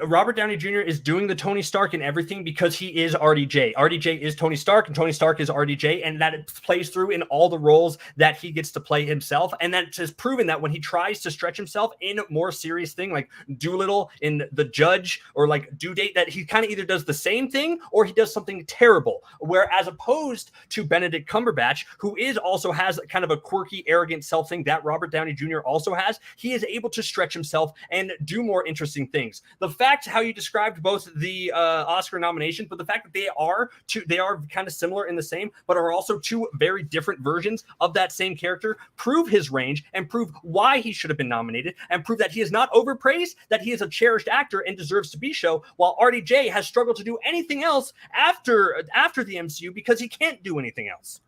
Robert Downey Jr. is doing the Tony Stark in everything because he is RDJ. RDJ is Tony Stark, and Tony Stark is RDJ, and that plays through in all the roles that he gets to play himself. And that has proven that when he tries to stretch himself in a more serious thing, like Doolittle in The Judge or like Due Date, that he kind of either does the same thing or he does something terrible. Whereas opposed to Benedict Cumberbatch, who also has kind of a quirky, arrogant self thing that Robert Downey Jr. also has, he is able to stretch himself and do more interesting things. The fact how you described both the Oscar nominations, but the fact that they are kind of similar in the same, but are also two very different versions of that same character, prove his range and prove why he should have been nominated, and prove that he is not overpraised, that he is a cherished actor and deserves to be so, while RDJ has struggled to do anything else after the MCU because he can't do anything else.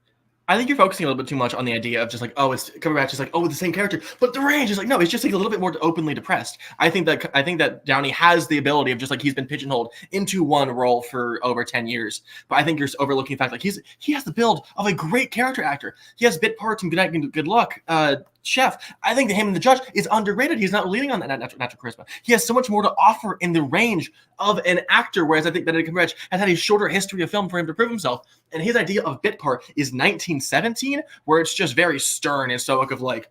I think you're focusing a little bit too much on the idea of just like, oh, it's Cumberbatch is like, oh, the same character, but the range is like, no, it's just like a little bit more openly depressed. I think that Downey has the ability of just like he's been pigeonholed into one role for over 10 years. But I think you're overlooking the fact like he has the build of a great character actor. He has bit parts and Good Night and Good Luck. Chef, I think that him and The Judge is underrated. He's not leaning on that natural charisma. He has so much more to offer in the range of an actor, whereas I think Benedict Cumberbatch has had a shorter history of film for him to prove himself. And his idea of bit part is 1917, where it's just very stern and stoic of like,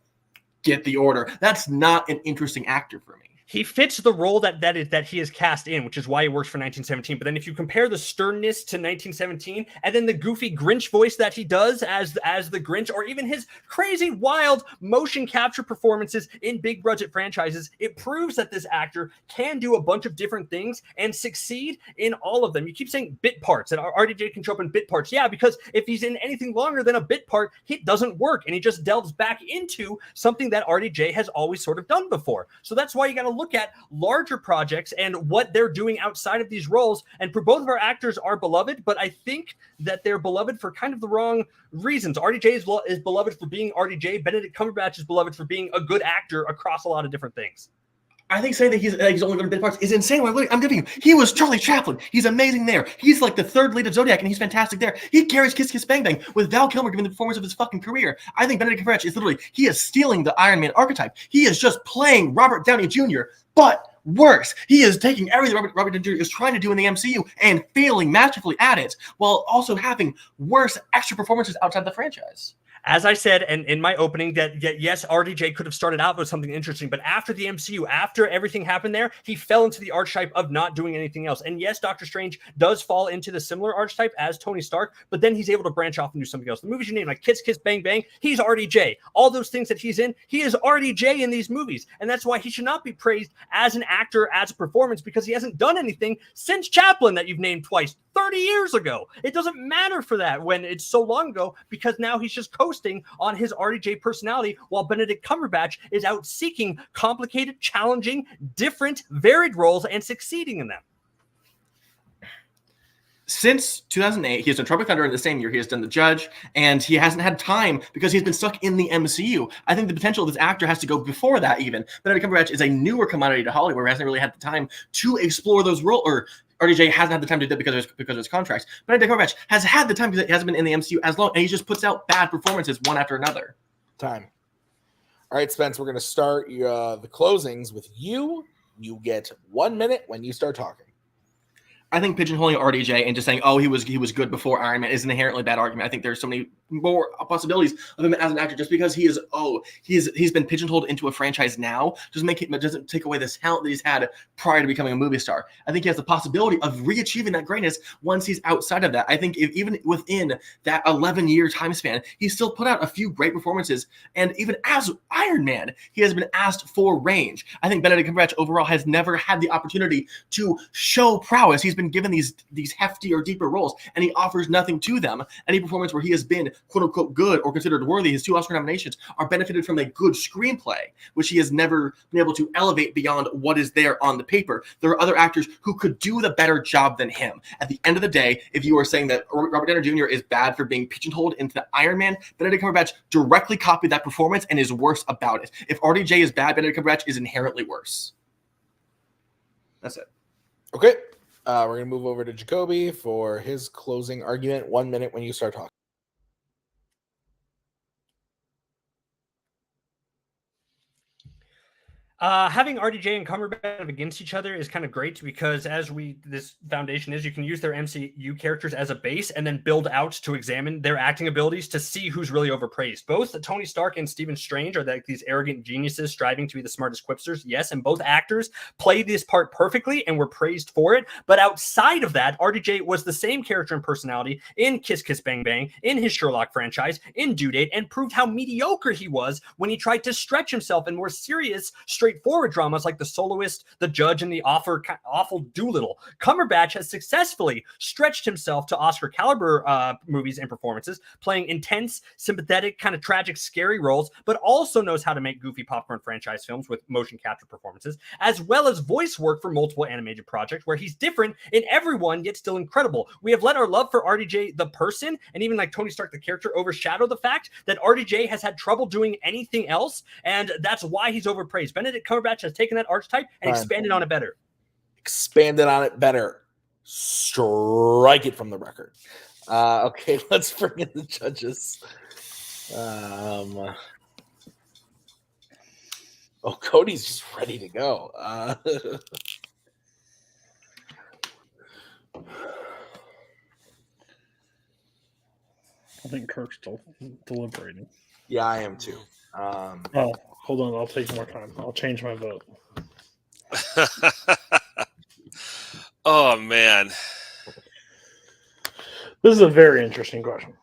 get the order. That's not an interesting actor for me. He fits the role that he is cast in, which is why he works for 1917. But then if you compare the sternness to 1917 and then the goofy Grinch voice that he does as the Grinch, or even his crazy, wild motion capture performances in big budget franchises, it proves that this actor can do a bunch of different things and succeed in all of them. You keep saying bit parts, and RDJ can show up in bit parts. Yeah, because if he's in anything longer than a bit part, it doesn't work. And he just delves back into something that RDJ has always sort of done before. So that's why you got to look at larger projects and what they're doing outside of these roles. And for both of our actors are beloved, but I think that they're beloved for kind of the wrong reasons. RDJ is beloved for being RDJ. Benedict Cumberbatch is beloved for being a good actor across a lot of different things. I think saying that he's only going to bit parts is insane. I'm giving you. He was Charlie Chaplin. He's amazing there. He's like the third lead of Zodiac, and he's fantastic there. He carries Kiss Kiss Bang Bang with Val Kilmer giving the performance of his fucking career. I think Benedict Cumberbatch is literally, he is stealing the Iron Man archetype. He is just playing Robert Downey Jr., but worse. He is taking everything Robert Downey Jr. is trying to do in the MCU and failing masterfully at it, while also having worse extra performances outside the franchise. As I said, and in my opening, that yes, RDJ could have started out with something interesting, but after the MCU, after everything happened there, he fell into the archetype of not doing anything else. And yes, Doctor Strange does fall into the similar archetype as Tony Stark, but then he's able to branch off and do something else. The movies you name, like Kiss Kiss Bang Bang, he's RDJ. All those things that he's in, he is RDJ in these movies. And that's why he should not be praised as an actor, as a performance, because he hasn't done anything since Chaplin that you've named twice 30 years ago. It doesn't matter for that when it's so long ago, because now he's just coasting on his RDJ personality, while Benedict Cumberbatch is out seeking complicated, challenging, different, varied roles and succeeding in them. Since 2008, he has done Tropic Thunder in the same year. He has done The Judge, and he hasn't had time because he's been stuck in the MCU. I think the potential of this actor has to go before that even. Benedict Cumberbatch is a newer commodity to Hollywood, where he hasn't really had the time to explore those roles, or RDJ hasn't had the time to do it because of his contracts. Benedict Cumberbatch has had the time because he hasn't been in the MCU as long, and he just puts out bad performances one after another. Time. All right, Spence, we're going to start the closings with you. You get 1 minute when you start talking. I think pigeonholing RDJ and just saying, oh, he was good before Iron Man is an inherently bad argument. I think there's so many more possibilities of him as an actor just because he's been pigeonholed into a franchise now doesn't take away this talent that he's had prior to becoming a movie star. I think he has the possibility of re-achieving that greatness once he's outside of that. I think even within that 11-year time span, he's still put out a few great performances, and even as Iron Man, he has been asked for range. I think Benedict Cumberbatch overall has never had the opportunity to show prowess. He's been given these hefty or deeper roles, and he offers nothing to them. Any performance where he has been quote unquote good or considered worthy, his 2 Oscar nominations are benefited from a good screenplay, which he has never been able to elevate beyond what is there on the paper. There are other actors who could do the better job than him. At the end of the day, if you are saying that Robert Downey Jr. is bad for being pigeonholed into the Iron Man, Benedict Cumberbatch directly copied that performance and is worse about it. If RDJ is bad, Benedict Cumberbatch is inherently worse. That's it. Okay. We're going to move over to Jacoby for his closing argument. 1 minute when you start talking. Having RDJ and Cumberbatch against each other is kind of great because this foundation is, you can use their MCU characters as a base and then build out to examine their acting abilities to see who's really overpraised. Both Tony Stark and Stephen Strange are like these arrogant geniuses striving to be the smartest quipsters. Yes, and both actors played this part perfectly and were praised for it. But outside of that, RDJ was the same character and personality in Kiss Kiss Bang Bang, in his Sherlock franchise, in Due Date, and proved how mediocre he was when he tried to stretch himself in more serious, straightforward dramas like The Soloist, The Judge, and the awful Doolittle. Cumberbatch has successfully stretched himself to Oscar caliber movies and performances, playing intense, sympathetic, kind of tragic, scary roles, but also knows how to make goofy popcorn franchise films with motion capture performances, as well as voice work for multiple animated projects where he's different in everyone, yet still incredible. We have let our love for RDJ the person, and even like Tony Stark the character, overshadow the fact that RDJ has had trouble doing anything else, and that's why he's overpraised. Benedict Cumberbatch has taken that archetype and expanded on it better. Expanded on it better. Strike it from the record. Okay, let's bring in the judges. Cody's just ready to go. I think Kirk's still deliberating. Yeah, I am too. Hold on. I'll take more time. I'll change my vote. Oh, man. This is a very interesting question.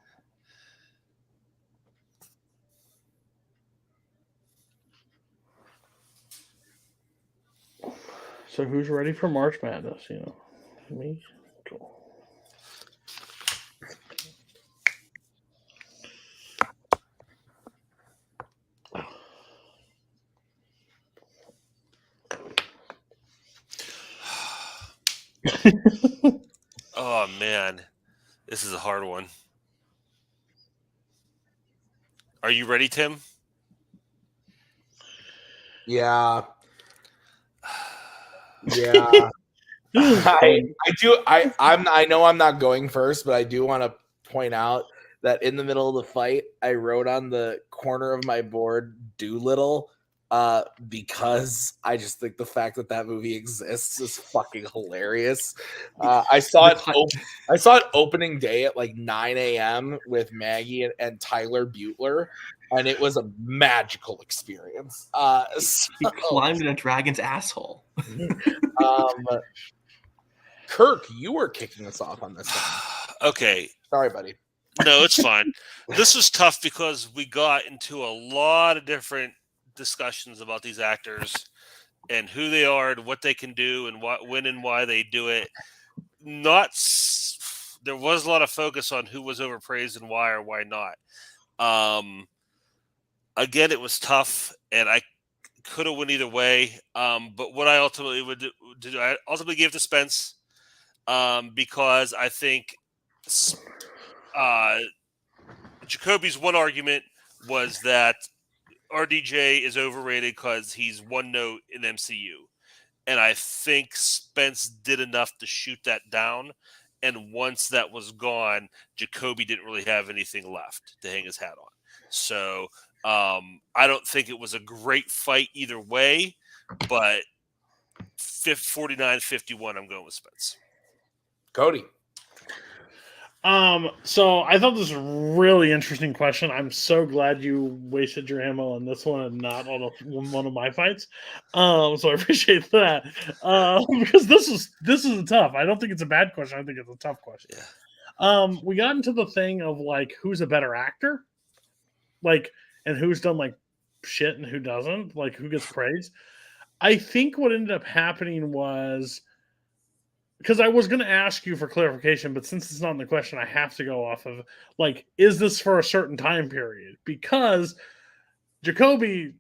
So who's ready for March Madness? Me? Cool. Oh, man. This is a hard one. Are you ready, Tim? Yeah. Yeah. I know I'm not going first, but I do want to point out that in the middle of the fight, I wrote on the corner of my board Doolittle because I just think the fact that movie exists is fucking hilarious. I saw it opening day at like 9 a.m. with Maggie and Tyler Butler, and it was a magical experience. He climbed in a dragon's asshole. Kirk, you were kicking us off on this one. Okay. Sorry, buddy. No, it's fine. This was tough because we got into a lot of different discussions about these actors and who they are and what they can do and when and why they do it. There was a lot of focus on who was overpraised and why or why not. Again, it was tough, and I could have went either way. But what I ultimately would do, I ultimately gave to Spence because I think Jacoby's one argument was that RDJ is overrated because he's one note in MCU. And I think Spence did enough to shoot that down. And once that was gone, Jacoby didn't really have anything left to hang his hat on. So I don't think it was a great fight either way, but 49-51, I'm going with Spence. Cody. So I thought this was a really interesting question. I'm so glad you wasted your ammo on this one and not on one of my fights. So I appreciate that. Because this is tough. I don't think it's a bad question. I think it's a tough question. Yeah. We got into the thing of like who's a better actor, like, and who's done like shit and who doesn't, like who gets praise. I think what ended up happening was because I was going to ask you for clarification, but since it's not in the question, I have to go off of, like, is this for a certain time period? Because Jacoby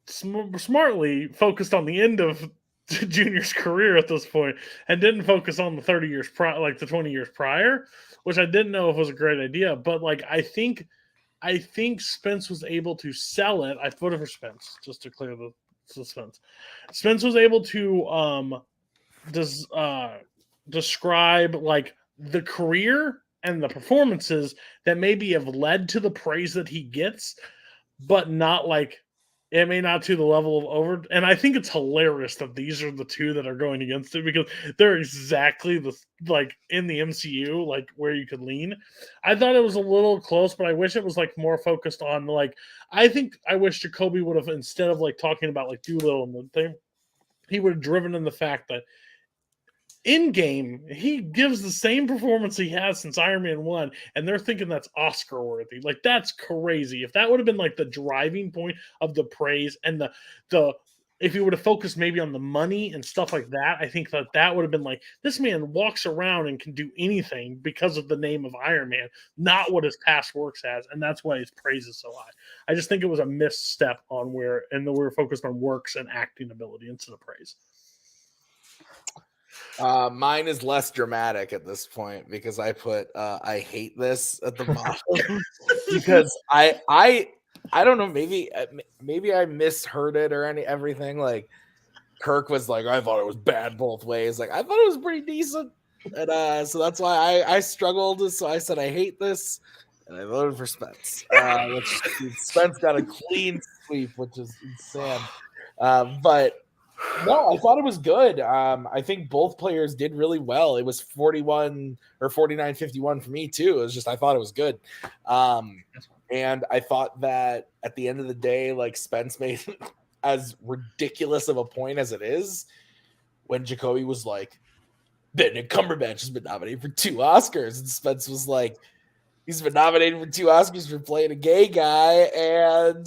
smartly focused on the end of Junior's career at this point and didn't focus on the 30 years prior, like the 20 years prior, which I didn't know if was a great idea. But, like, I think Spence was able to sell it. I voted for Spence, just to clear the suspense. Spence was able to describe, like, the career and the performances that maybe have led to the praise that he gets, but not, like, it may not to the level of over. And I think it's hilarious that these are the two that are going against it, because they're exactly the, like, in the MCU, like, where you could lean. I thought it was a little close, but I wish it was, like, more focused on, like, I wish Jacoby would have, instead of, like, talking about, like, Doolittle and the thing, he would have driven in the fact that in game, he gives the same performance he has since Iron Man 1, and they're thinking that's Oscar worthy. Like, that's crazy. If that would have been, like, the driving point of the praise, and the if he would have focused maybe on the money and stuff like that, I think that would have been like, this man walks around and can do anything because of the name of Iron Man, not what his past works as, and that's why his praise is so high. I just think it was a misstep on we're focused on works and acting ability instead of praise. Mine is less dramatic at this point because I put I hate this at the bottom because I don't know, maybe I misheard it or everything. Like, Kirk was like, I thought it was bad both ways. Like, I thought it was pretty decent, and so that's why I struggled. So I said I hate this, and I voted for Spence. Which Spence got a clean sweep, which is insane. But no, I thought it was good. I think both players did really well. It was 41 or 49-51 for me too. It was just, I thought it was good. And I thought that at the end of the day, like, Spence made as ridiculous of a point as it is when Jacoby was like, Benedict Cumberbatch has been nominated for 2 Oscars. And Spence was like, he's been nominated for 2 Oscars for playing a gay guy. And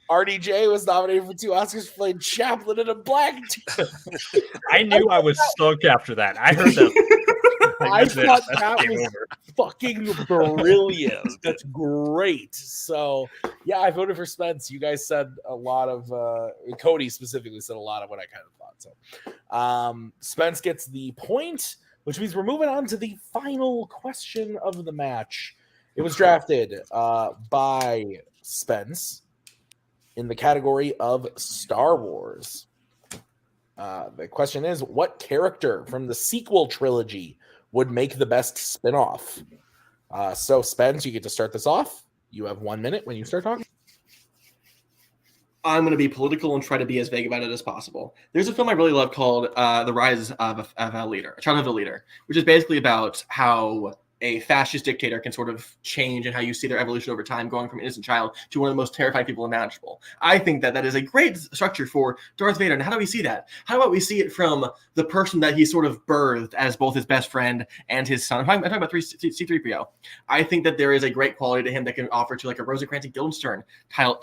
RDJ was nominated for 2 Oscars for playing Chaplin in a black dude. I knew I was stoked after that. I heard that. I thought that was fucking brilliant. That's great. So, yeah, I voted for Spence. You guys said a lot of Cody specifically said a lot of what I kind of thought. So, Spence gets the point, which means we're moving on to the final question of the match. It was drafted by Spence in the category of Star Wars. The question is, what character from the sequel trilogy would make the best spinoff? So, Spence, you get to start this off. You have 1 minute when you start talking. I'm going to be political and try to be as vague about it as possible. There's a film I really love called The Rise of a Leader, A Childhood of a Leader, which is basically about how a fascist dictator can sort of change and how you see their evolution over time, going from an innocent child to one of the most terrifying people imaginable. I think that that is a great structure for Darth Vader. And how do we see that? How about we see it from the person that he sort of birthed as both his best friend and his son? I'm talking about C-3PO. I think that there is a great quality to him that can offer to like a Rosencrantz and Guildenstern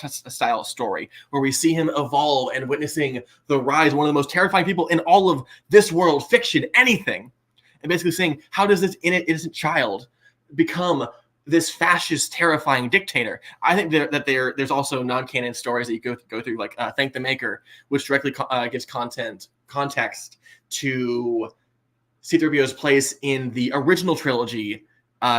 style story, where we see him evolve and witnessing the rise of one of the most terrifying people in all of this world, fiction, anything. And basically saying, how does this innocent child become this fascist, terrifying dictator? I think that there's also non-canon stories that you go through, like Thank the Maker, which directly gives context to C-3PO's place in the original trilogy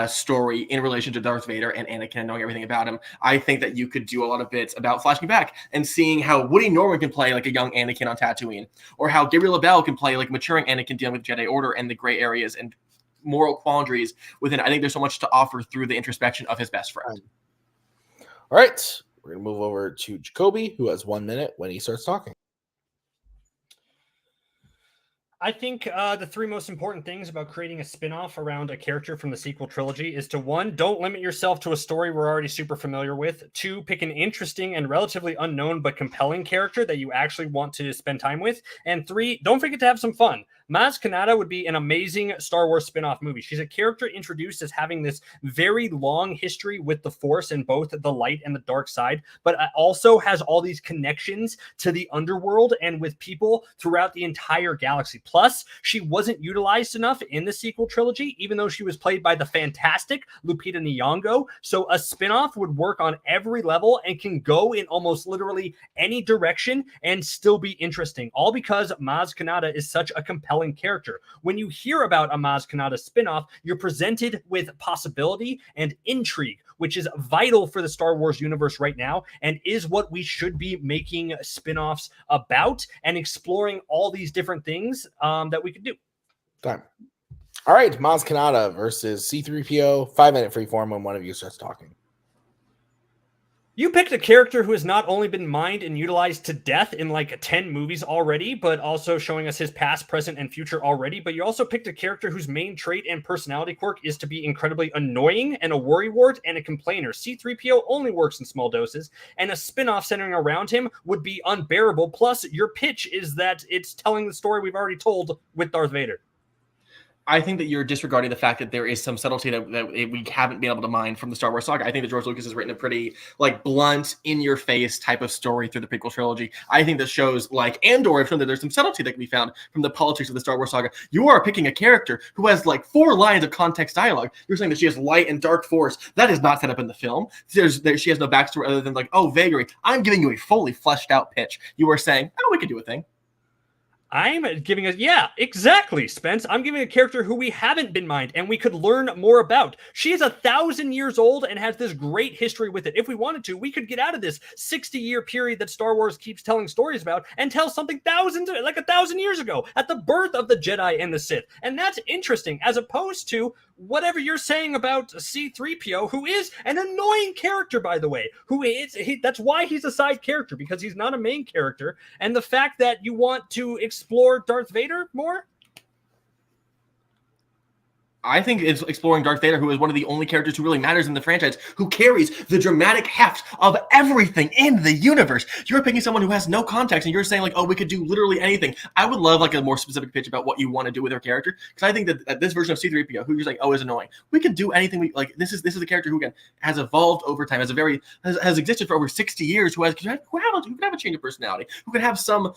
story in relation to Darth Vader and Anakin and knowing everything about him. I think that you could do a lot of bits about flashing back and seeing how Woody Norman can play like a young Anakin on Tatooine, or how Gabriel LaBelle can play like maturing Anakin dealing with Jedi Order and the gray areas and moral quandaries within. I think there's so much to offer through the introspection of his best friend. All right, we're going to move over to Jacoby, who has 1 minute when he starts talking. I think the 3 most important things about creating a spin-off around a character from the sequel trilogy is to 1, don't limit yourself to a story we're already super familiar with. 2, pick an interesting and relatively unknown but compelling character that you actually want to spend time with. And 3, don't forget to have some fun. Maz Kanata would be an amazing Star Wars spin-off movie. She's a character introduced as having this very long history with the Force and both the light and the dark side, but also has all these connections to the underworld and with people throughout the entire galaxy. Plus, she wasn't utilized enough in the sequel trilogy, even though she was played by the fantastic Lupita Nyong'o. So a spinoff would work on every level and can go in almost literally any direction and still be interesting, all because Maz Kanata is such a compelling character. When you hear about a Maz Kanata spinoff, you're presented with possibility and intrigue, which is vital for the Star Wars universe right now and is what we should be making spin-offs about and exploring all these different things that we could do. Time. All right, Maz Kanata versus C-3PO. 5-minute freeform when one of you starts talking. You picked a character who has not only been mined and utilized to death in like 10 movies already, but also showing us his past, present, and future already. But you also picked a character whose main trait and personality quirk is to be incredibly annoying and a worrywart and a complainer. C-3PO only works in small doses, and a spin-off centering around him would be unbearable. Plus, your pitch is that it's telling the story we've already told with Darth Vader. I think that you're disregarding the fact that there is some subtlety that we haven't been able to mine from the Star Wars saga. I think that George Lucas has written a pretty like blunt, in-your-face type of story through the prequel trilogy. I think that shows like Andor have shown that there's some subtlety that can be found from the politics of the Star Wars saga. You are picking a character who has like 4 lines of context dialogue. You're saying that she has light and dark force. That is not set up in the film. She has no backstory other than like, oh, vagary. I'm giving you a fully fleshed out pitch. You are saying, oh, we could do a thing. I'm giving yeah, exactly, Spence. I'm giving a character who we haven't been mined and we could learn more about. She is 1,000 years old and has this great history with it. If we wanted to, we could get out of this 60-year period that Star Wars keeps telling stories about and tell something 1,000 years ago at the birth of the Jedi and the Sith. And that's interesting, as opposed to whatever you're saying about C-3PO, who is an annoying character, by the way, that's why he's a side character, because he's not a main character. And the fact that you want to explore Darth Vader more? I think it's exploring Darth Vader, who is one of the only characters who really matters in the franchise, who carries the dramatic heft of everything in the universe. You're picking someone who has no context, and you're saying like, oh, we could do literally anything. I would love like a more specific pitch about what you want to do with her character, because I think that this version of C-3PO, who you're saying, oh, is annoying, we can do anything. We like this is a character who has evolved over time, has existed for over 60 years, who can have a change of personality, who can have some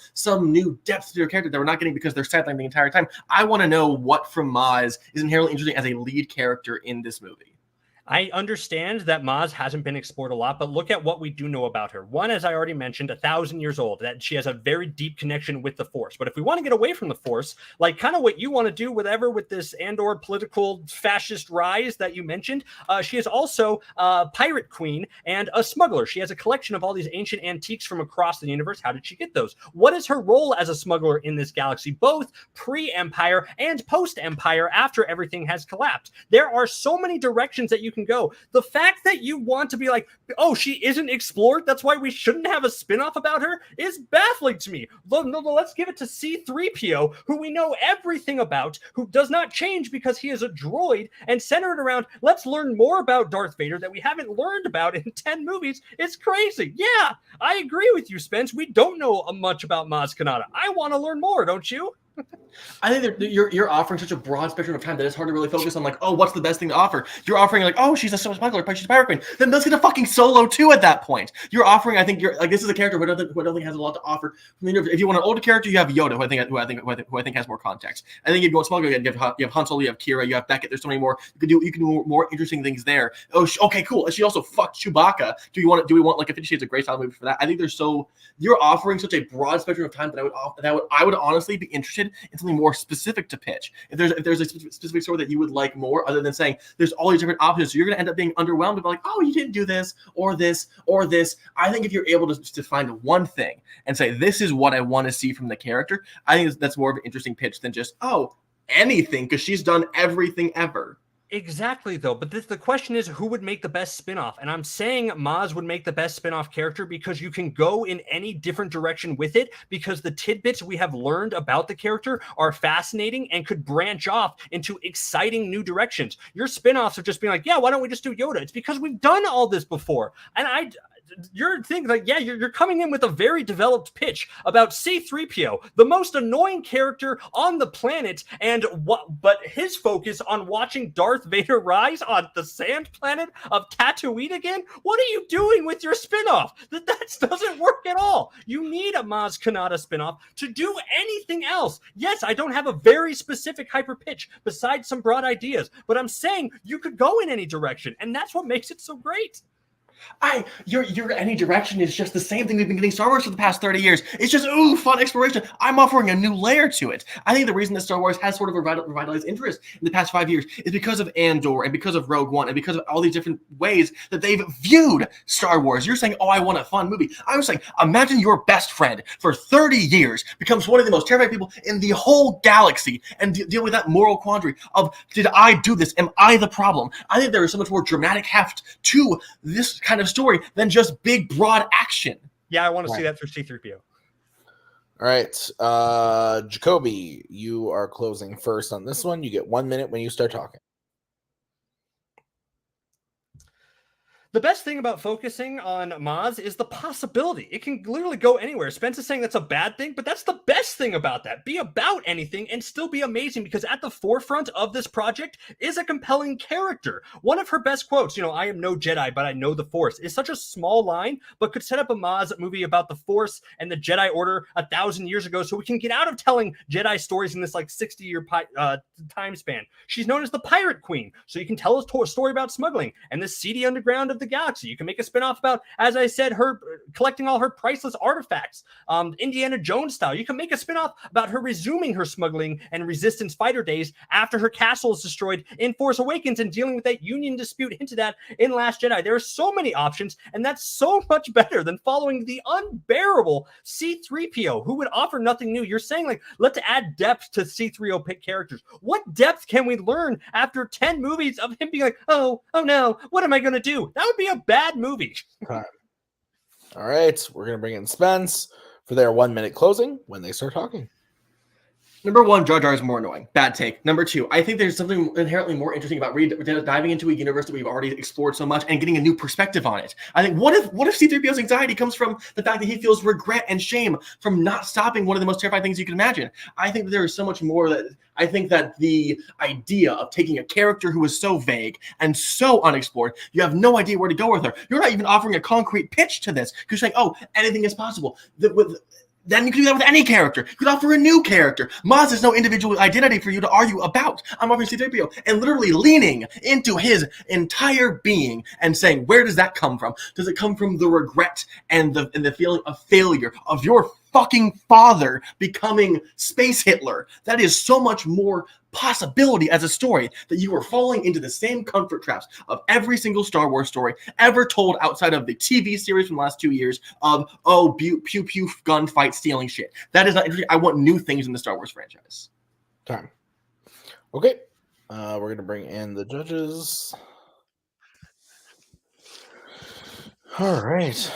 new depth to their character that we're not getting because they're sidelined the entire time. I want to know what from Maz is inherently interesting as a lead character in this movie. I understand that Maz hasn't been explored a lot, but look at what we do know about her. One, as I already mentioned, 1,000 years old, that she has a very deep connection with the Force. But if we want to get away from the Force, like kind of what you want to do with this Andor political fascist rise that you mentioned, she is also a pirate queen and a smuggler. She has a collection of all these ancient antiques from across the universe. How did she get those? What is her role as a smuggler in this galaxy, both pre-Empire and post-Empire after everything has collapsed? There are so many directions that you can go. The fact that you want to be like, oh, she isn't explored, that's why we shouldn't have a spin-off about her, is baffling to me. No, let's give it to C-3PO, who we know everything about, who does not change because he is a droid, and center it around, let's learn more about Darth Vader that we haven't learned about in 10 movies. It's crazy. Yeah, I agree with you, Spence. We don't know much about Maz Kanata. I want to learn more, don't you? I think that you're offering such a broad spectrum of time that it's hard to really focus on like, oh, what's the best thing to offer? You're offering like, oh, she's a smuggler, but she's a pirate queen. Then let's get a fucking Solo too at that point. You're offering, I think you're like, this is a character who I don't think has a lot to offer. If you want an older character, you have Yoda, who I think has more context. I think if you want smuggler, you have Han Solo, you have Kira, you have Beckett. There's so many more. You can do more interesting things there. Oh, okay, cool. She also fucked Chewbacca. Do we want like a 50 Shades of Grey style movie for that? I think you're offering such a broad spectrum of time that I would honestly be interested in something more specific to pitch. If there's a specific story that you would like more, other than saying there's all these different options, so you're going to end up being underwhelmed by like, oh, you didn't do this or this or this. I think if you're able to find one thing and say this is what I want to see from the character, I think that's more of an interesting pitch than just anything, because she's done everything ever. Exactly, though. But the question is, who would make the best spinoff? And I'm saying Maz would make the best spinoff character because you can go in any different direction with it, because the tidbits we have learned about the character are fascinating and could branch off into exciting new directions. Your spinoffs are just being like, yeah, why don't we just do Yoda? It's because we've done all this before. And you're thinking like, yeah, you're coming in with a very developed pitch about C-3PO, the most annoying character on the planet, but his focus on watching Darth Vader rise on the sand planet of Tatooine again. What are you doing with your spinoff? That doesn't work at all. You need a Maz Kanata spinoff to do anything else. Yes, I don't have a very specific hyper pitch besides some broad ideas, but I'm saying you could go in any direction, and that's what makes it so great. Your any direction is just the same thing we've been getting Star Wars for the past 30 years. It's just fun exploration. I'm offering a new layer to it. I think the reason that Star Wars has sort of revitalized interest in the past 5 years is because of Andor and because of Rogue One and because of all these different ways that they've viewed Star Wars. You're saying, oh, I want a fun movie. I was saying, imagine your best friend for 30 years becomes one of the most terrifying people in the whole galaxy and deal with that moral quandary of, did I do this? Am I the problem? I think there is so much more dramatic heft to this kind of story than just big broad action. Yeah, I want to see that for C-3PO. All right, Jacoby, you are closing first on this one. You get 1 minute when you start talking. The best thing about focusing on Maz is the possibility. It can literally go anywhere. Spence is saying that's a bad thing, but that's the best thing about that. Be about anything and still be amazing, because at the forefront of this project is a compelling character. One of her best quotes, I am no Jedi, but I know the Force, is such a small line, but could set up a Maz movie about the Force and the Jedi Order 1,000 years ago, so we can get out of telling Jedi stories in this 60-year time span. She's known as the Pirate Queen, so you can tell a story about smuggling and the seedy underground of the galaxy. You can make a spinoff about, as I said, her collecting all her priceless artifacts, Indiana Jones style. You can make a spinoff about her resuming her smuggling and resistance fighter days after her castle is destroyed in Force Awakens and dealing with that Union dispute hinted at in Last Jedi. There are so many options, and that's so much better than following the unbearable C-3PO, who would offer nothing new. You're saying, let's add depth to C-3PO pick characters. What depth can we learn after 10 movies of him being like, oh no, what am I going to do? That would be a bad movie. All right, we're going to bring in Spence for their 1 minute closing when they start talking. Number one, Jar Jar is more annoying. Bad take. Number two, I think there's something inherently more interesting about diving into a universe that we've already explored so much and getting a new perspective on it. I think, what if C-3PO's anxiety comes from the fact that he feels regret and shame from not stopping one of the most terrifying things you can imagine? I think that there is so much more that I think that the idea of taking a character who is so vague and so unexplored, you have no idea where to go with her. You're not even offering a concrete pitch to this because you're saying, oh, anything is possible. Then you can do that with any character. You could offer a new character. Maz has no individual identity for you to argue about. I'm offering C-3PO and literally leaning into his entire being and saying, where does that come from? Does it come from the regret and the feeling of failure of your fucking father becoming Space Hitler? That is so much more possibility as a story that you are falling into the same comfort traps of every single Star Wars story ever told outside of the TV series from the last 2 years of, pew pew gunfight stealing shit. That is not interesting. I want new things in the Star Wars franchise. Time. Okay. We're going to bring in the judges. All right.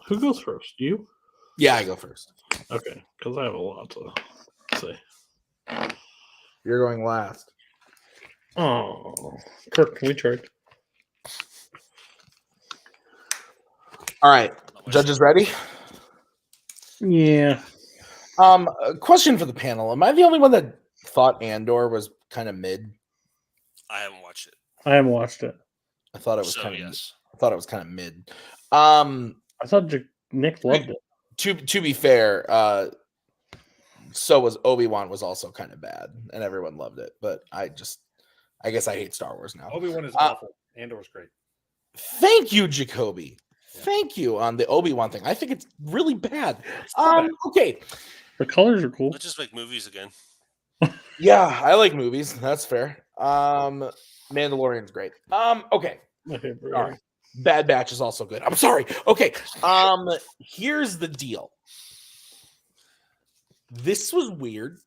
Who goes first? You? Yeah, I go first. Okay, because I have a lot to say. You're going last. Oh, Kirk, can we trade? All right. Judges ready? Yeah. A question for the panel. Am I the only one that thought Andor was kind of mid? I haven't watched it. I haven't watched it. I thought it was So, kind of yes. I thought it was kind of mid. I thought Nick loved it. To be fair, so was Obi-Wan was also kind of bad, and everyone loved it. But I guess I hate Star Wars now. Obi-Wan is awful. Andor's great. Thank you, Jacoby. Yeah. Thank you on the Obi-Wan thing. I think it's really bad. Okay. The colors are cool. Let's just make movies again. Yeah, I like movies. That's fair. Mandalorian's great. Okay. My favorite. All right. Bad Batch is also good. I'm sorry. Okay. Here's the deal. This was weird.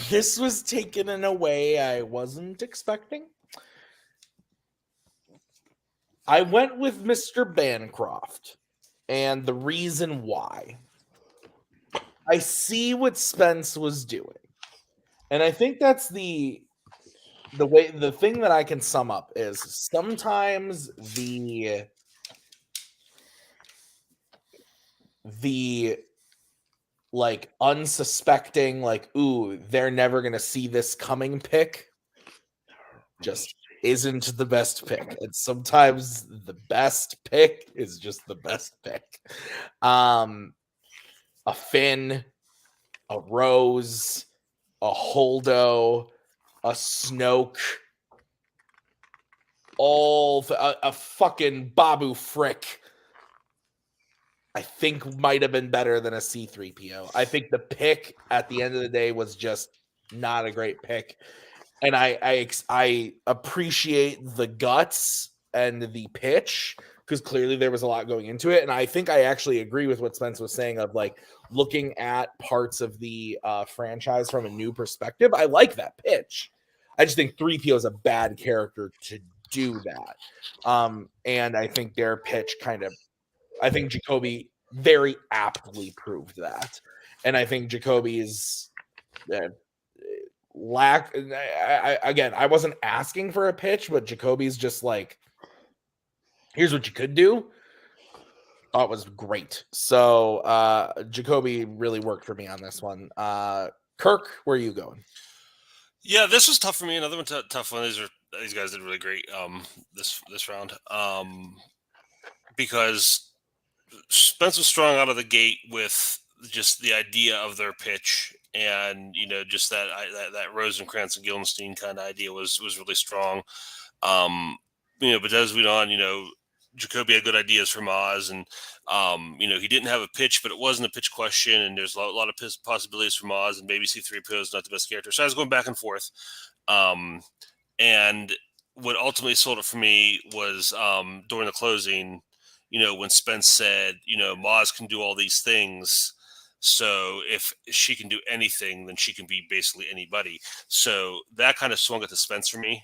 This was taken in a way I wasn't expecting. I went with Mr. Bancroft, and the reason why. I see what Spence was doing. And I think that's the the thing that I can sum up is sometimes the like unsuspecting, like, ooh, they're never gonna see this coming pick just isn't the best pick. And sometimes the best pick is just the best pick. A Finn, a Rose, a Holdo, a Snoke, a fucking Babu Frick, I think might have been better than a C3PO. I think the pick at the end of the day was just not a great pick. And I appreciate the guts and the pitch because clearly there was a lot going into it. And I think I actually agree with what Spence was saying of like looking at parts of the franchise from a new perspective. I like that pitch. I just think 3PO is a bad character to do that. And I think their pitch I think Jacoby very aptly proved that. And I think Jacoby's I wasn't asking for a pitch, but Jacoby's just like, here's what you could do. Thought was great. So Jacoby really worked for me on this one. Kirk, where are you going? Yeah, this was tough for me. Another one tough one. These guys did really great this round. Because Spence was strong out of the gate with just the idea of their pitch, and just that Rosencrantz and Guildenstein kind of idea was really strong. But as we went on, Jacoby had good ideas for Maz, and he didn't have a pitch, but it wasn't a pitch question, and there's a lot of possibilities for Maz, and maybe C3PO is not the best character. So I was going back and forth, and what ultimately sold it for me was during the closing. When Spence said, Maz can do all these things. So if she can do anything, then she can be basically anybody. So that kind of swung it to Spence for me.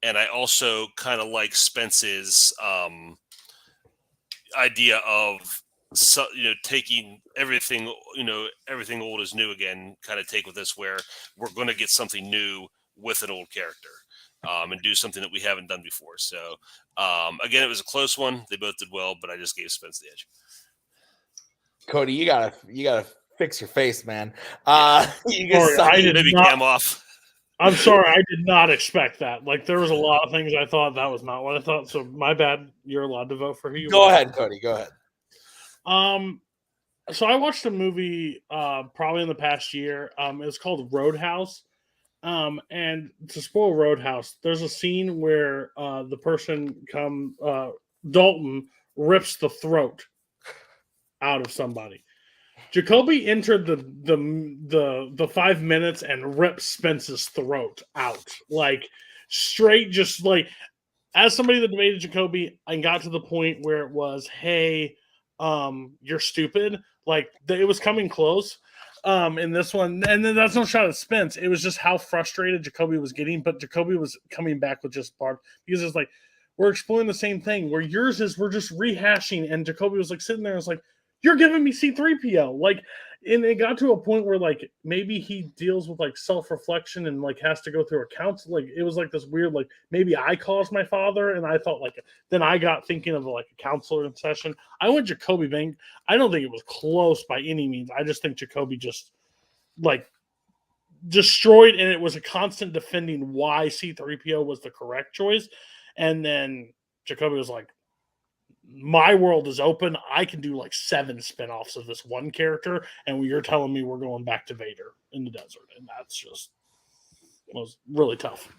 And I also kind of like Spence's idea of, taking everything, everything old is new again, kind of take with this where we're going to get something new with an old character. And do something that we haven't done before. So, again, it was a close one. They both did well, but I just gave Spence the edge. Cody, you gotta fix your face, man. Maybe cam off. I'm sorry, I did not expect that. Like, there was a lot of things I thought that was not what I thought. So my bad. You're allowed to vote for who you Go ahead, Cody. Go ahead. So I watched a movie probably in the past year. It was called Roadhouse. And to spoil Roadhouse, there's a scene where the person Dalton rips the throat out of somebody. Jacoby entered the 5 minutes and ripped Spence's throat out, like straight, just like as somebody that debated Jacoby and got to the point where it was, hey, you're stupid. Like it was coming close. In this one, and then that's no shot at Spence. It was just how frustrated Jacoby was getting, but Jacoby was coming back with just bark because it's like we're exploring the same thing. Where yours is we're just rehashing, and Jacoby was like sitting there. And it's like you're giving me C3PO, like, and it got to a point where like maybe he deals with like self-reflection and like has to go through a counsel. Like it was like this weird like maybe I caused my father, and I thought like then I got thinking of like a counselor session. I went Jacoby Bank. I don't think it was close by any means. I just think Jacoby just like destroyed, and it was a constant defending why C3PO was the correct choice. And then Jacoby was like, my world is open. I can do like 7 spinoffs of this one character, and you're telling me we're going back to Vader in the desert, and that's just was really tough.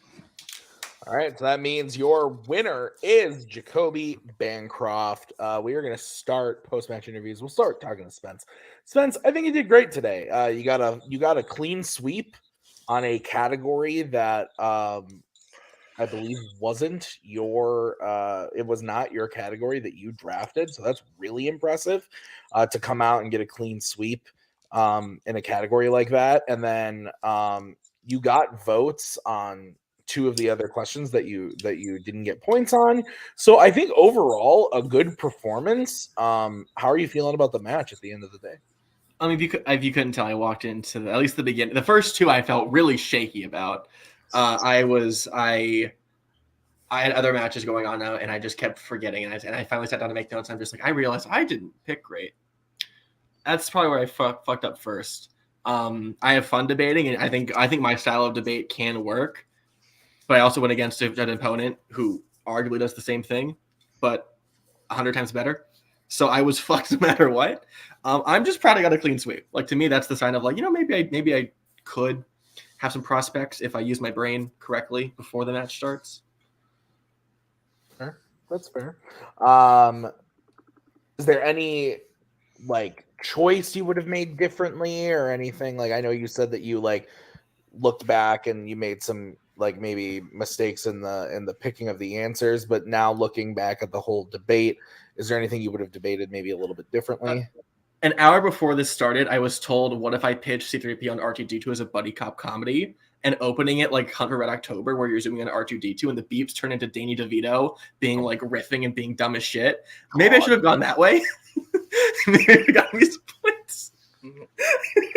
All right, so that means your winner is Jacoby Bancroft. We are going to start post-match interviews. We'll start talking to Spence. Spence, I think you did great today. You got a clean sweep on a category that I believe wasn't it was not your category that you drafted. So that's really impressive to come out and get a clean sweep in a category like that. And then you got votes on 2 of the other questions that you didn't get points on. So I think overall a good performance. How are you feeling about the match at the end of the day? I mean, if you couldn't tell, I walked into at least the beginning. The first 2 I felt really shaky about. I had other matches going on now, and I just kept forgetting. And I finally sat down to make notes. And I'm just like, I realized I didn't pick great. That's probably where I fucked up first. I have fun debating, and I think my style of debate can work. But I also went against an opponent who arguably does the same thing, but 100 times better. So I was fucked no matter what. I'm just proud I got a clean sweep. Like, to me, that's the sign of, like, maybe I could have some prospects if I use my brain correctly before the match starts. That's fair. Is there any like choice you would have made differently or anything? Like, I know you said that you like looked back and you made some like maybe mistakes in the picking of the answers, but now looking back at the whole debate, is there anything you would have debated maybe a little bit differently? An hour before this started, I was told, what if I pitched C-3PO and R2-D2 as a buddy cop comedy, and opening it like Hunt for Red October, where you're zooming on R2-D2 and the beeps turn into Danny DeVito being like riffing and being dumb as shit. Maybe I should have gone that way. Maybe it got me some points.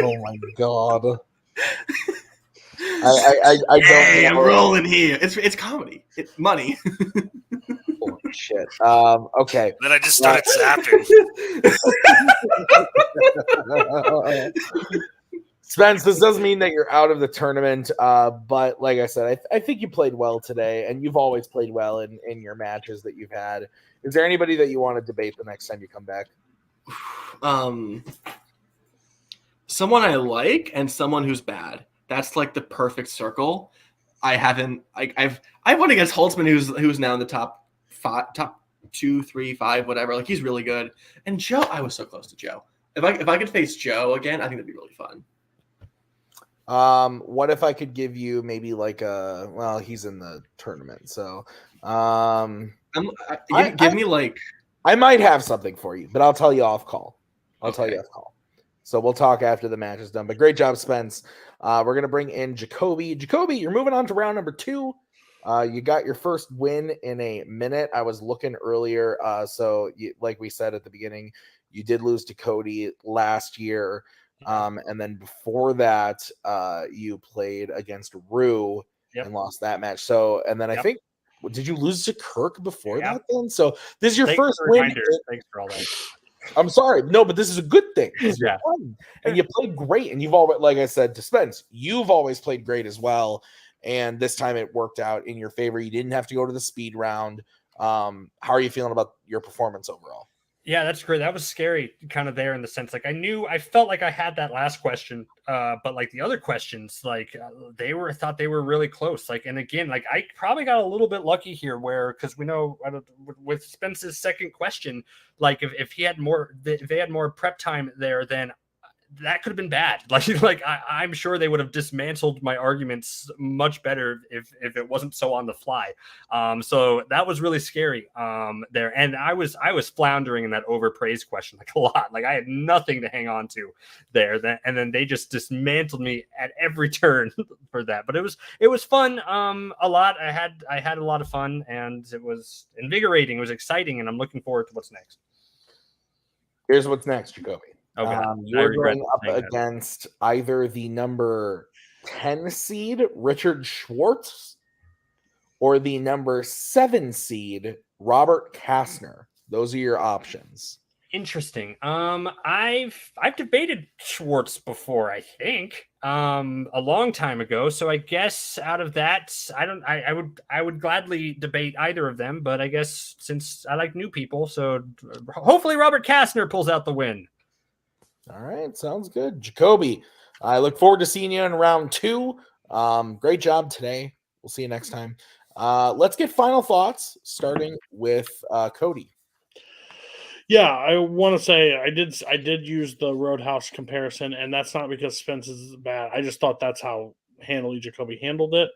Oh my god. I don't. Hey, I'm rolling here. It's comedy. It's money. Holy shit. Okay. Then I just started zapping. Spence, this does mean that you're out of the tournament, but like I said, I think you played well today, and you've always played well in your matches that you've had. Is there anybody that you want to debate the next time you come back? Someone I like and someone who's bad. That's like the perfect circle. I've won against Holtzman, who's now in the top 2, 3, 5, whatever. Like, he's really good. And Joe, I was so close to Joe. If I could face Joe again, I think that'd be really fun. What if I could give you maybe like he's in the tournament, so give me like, I might have something for you, but I'll tell you off call. Tell you off call. So we'll talk after the match is done. But great job, Spence. We're gonna bring in Jacoby. Jacoby, you're moving on to round number 2. You got your first win in a minute. I was looking earlier. Like we said at the beginning, you did lose to Cody last year. And then before that, you played against Rue and lost that match. So, and then I think, did you lose to Kirk before that then? So this is your first win. Thanks for all that. I'm sorry. No, but this is a good thing. Yeah. And you played great. And you've always, like I said to Spence, you've always played great as well. And this time it worked out in your favor. You didn't have to go to the speed round. How are you feeling about your performance overall? Yeah, that's great. That was scary kind of there in the sense, like, I felt like I had that last question, but like the other questions, like thought they were really close. Like, and again, like I probably got a little bit lucky here because we know with Spence's second question, like if they had more prep time there, then that could have been bad. Like I'm sure they would have dismantled my arguments much better if it wasn't so on the fly. So that was really scary there. And I was floundering in that overpraise question like a lot. Like I had nothing to hang on to there. And then they just dismantled me at every turn for that. But it was fun. A lot. I had a lot of fun, and it was invigorating. It was exciting, and I'm looking forward to what's next. Here's what's next, Jacoby. Okay. You're going up against either the number 10 seed, Richard Schwartz, or the number 7 seed, Robert Kastner. Those are your options. Interesting. I've debated Schwartz before, I think, a long time ago. So I guess out of that, I would gladly debate either of them. But I guess since I like new people, so hopefully Robert Kastner pulls out the win. All right, sounds good. Jacoby, I look forward to seeing you in round 2. Great job today. We'll see you next time. Let's get final thoughts, starting with Cody. Yeah, I want to say I did use the Roadhouse comparison, and that's not because Spence is bad. I just thought that's how handily Jacoby handled it.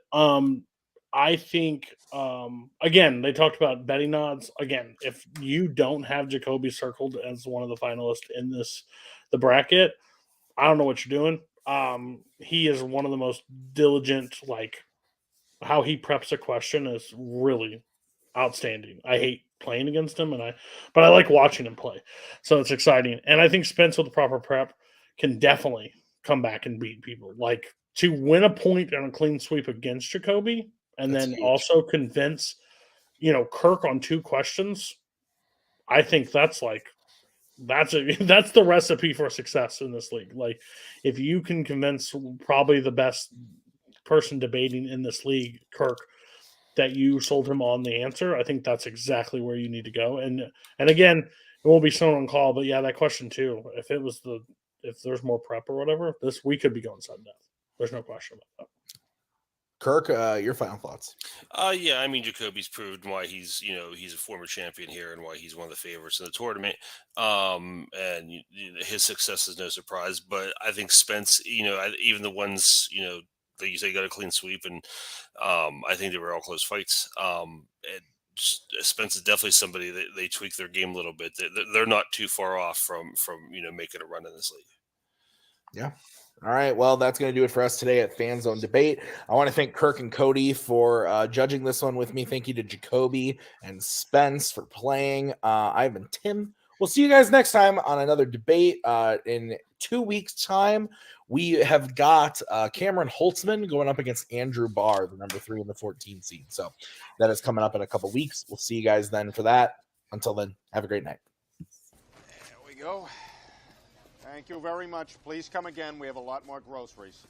I think, again, they talked about betting odds. Again, if you don't have Jacoby circled as one of the finalists in the bracket, I don't know what you're doing. He is one of the most diligent, like how he preps a question is really outstanding. I hate playing against him, but I like watching him play. So it's exciting. And I think Spence with the proper prep can definitely come back and beat people. Like to win a point on a clean sweep against Jacoby, and That's then huge. also convince, Kirk on 2 questions. I think that's that's the recipe for success in this league. Like, if you can convince probably the best person debating in this league, Kirk, that you sold him on the answer, I think that's exactly where you need to go. And again, it won't be shown on call, but yeah, that question too. If there's more prep or whatever, we could be going sudden death. There's no question about that. Kirk, your final thoughts. Yeah, I mean, Jacoby's proved why he's a former champion here and why he's one of the favorites in the tournament. And his success is no surprise. But I think Spence, even the ones that you say got a clean sweep, and I think they were all close fights. Spence is definitely somebody that they tweak their game a little bit. They're not too far off from making a run in this league. Yeah. All right. Well, that's going to do it for us today at Fanzone Debate. I want to thank Kirk and Cody for judging this one with me. Thank you to Jacoby and Spence for playing. I've been Tim. We'll see you guys next time on another debate. In 2 weeks' time, we have got Cameron Holtzman going up against Andrew Barr, the number 3 in the 14 seed. So that is coming up in a couple weeks. We'll see you guys then for that. Until then, have a great night. There we go. Thank you very much. Please come again. We have a lot more groceries.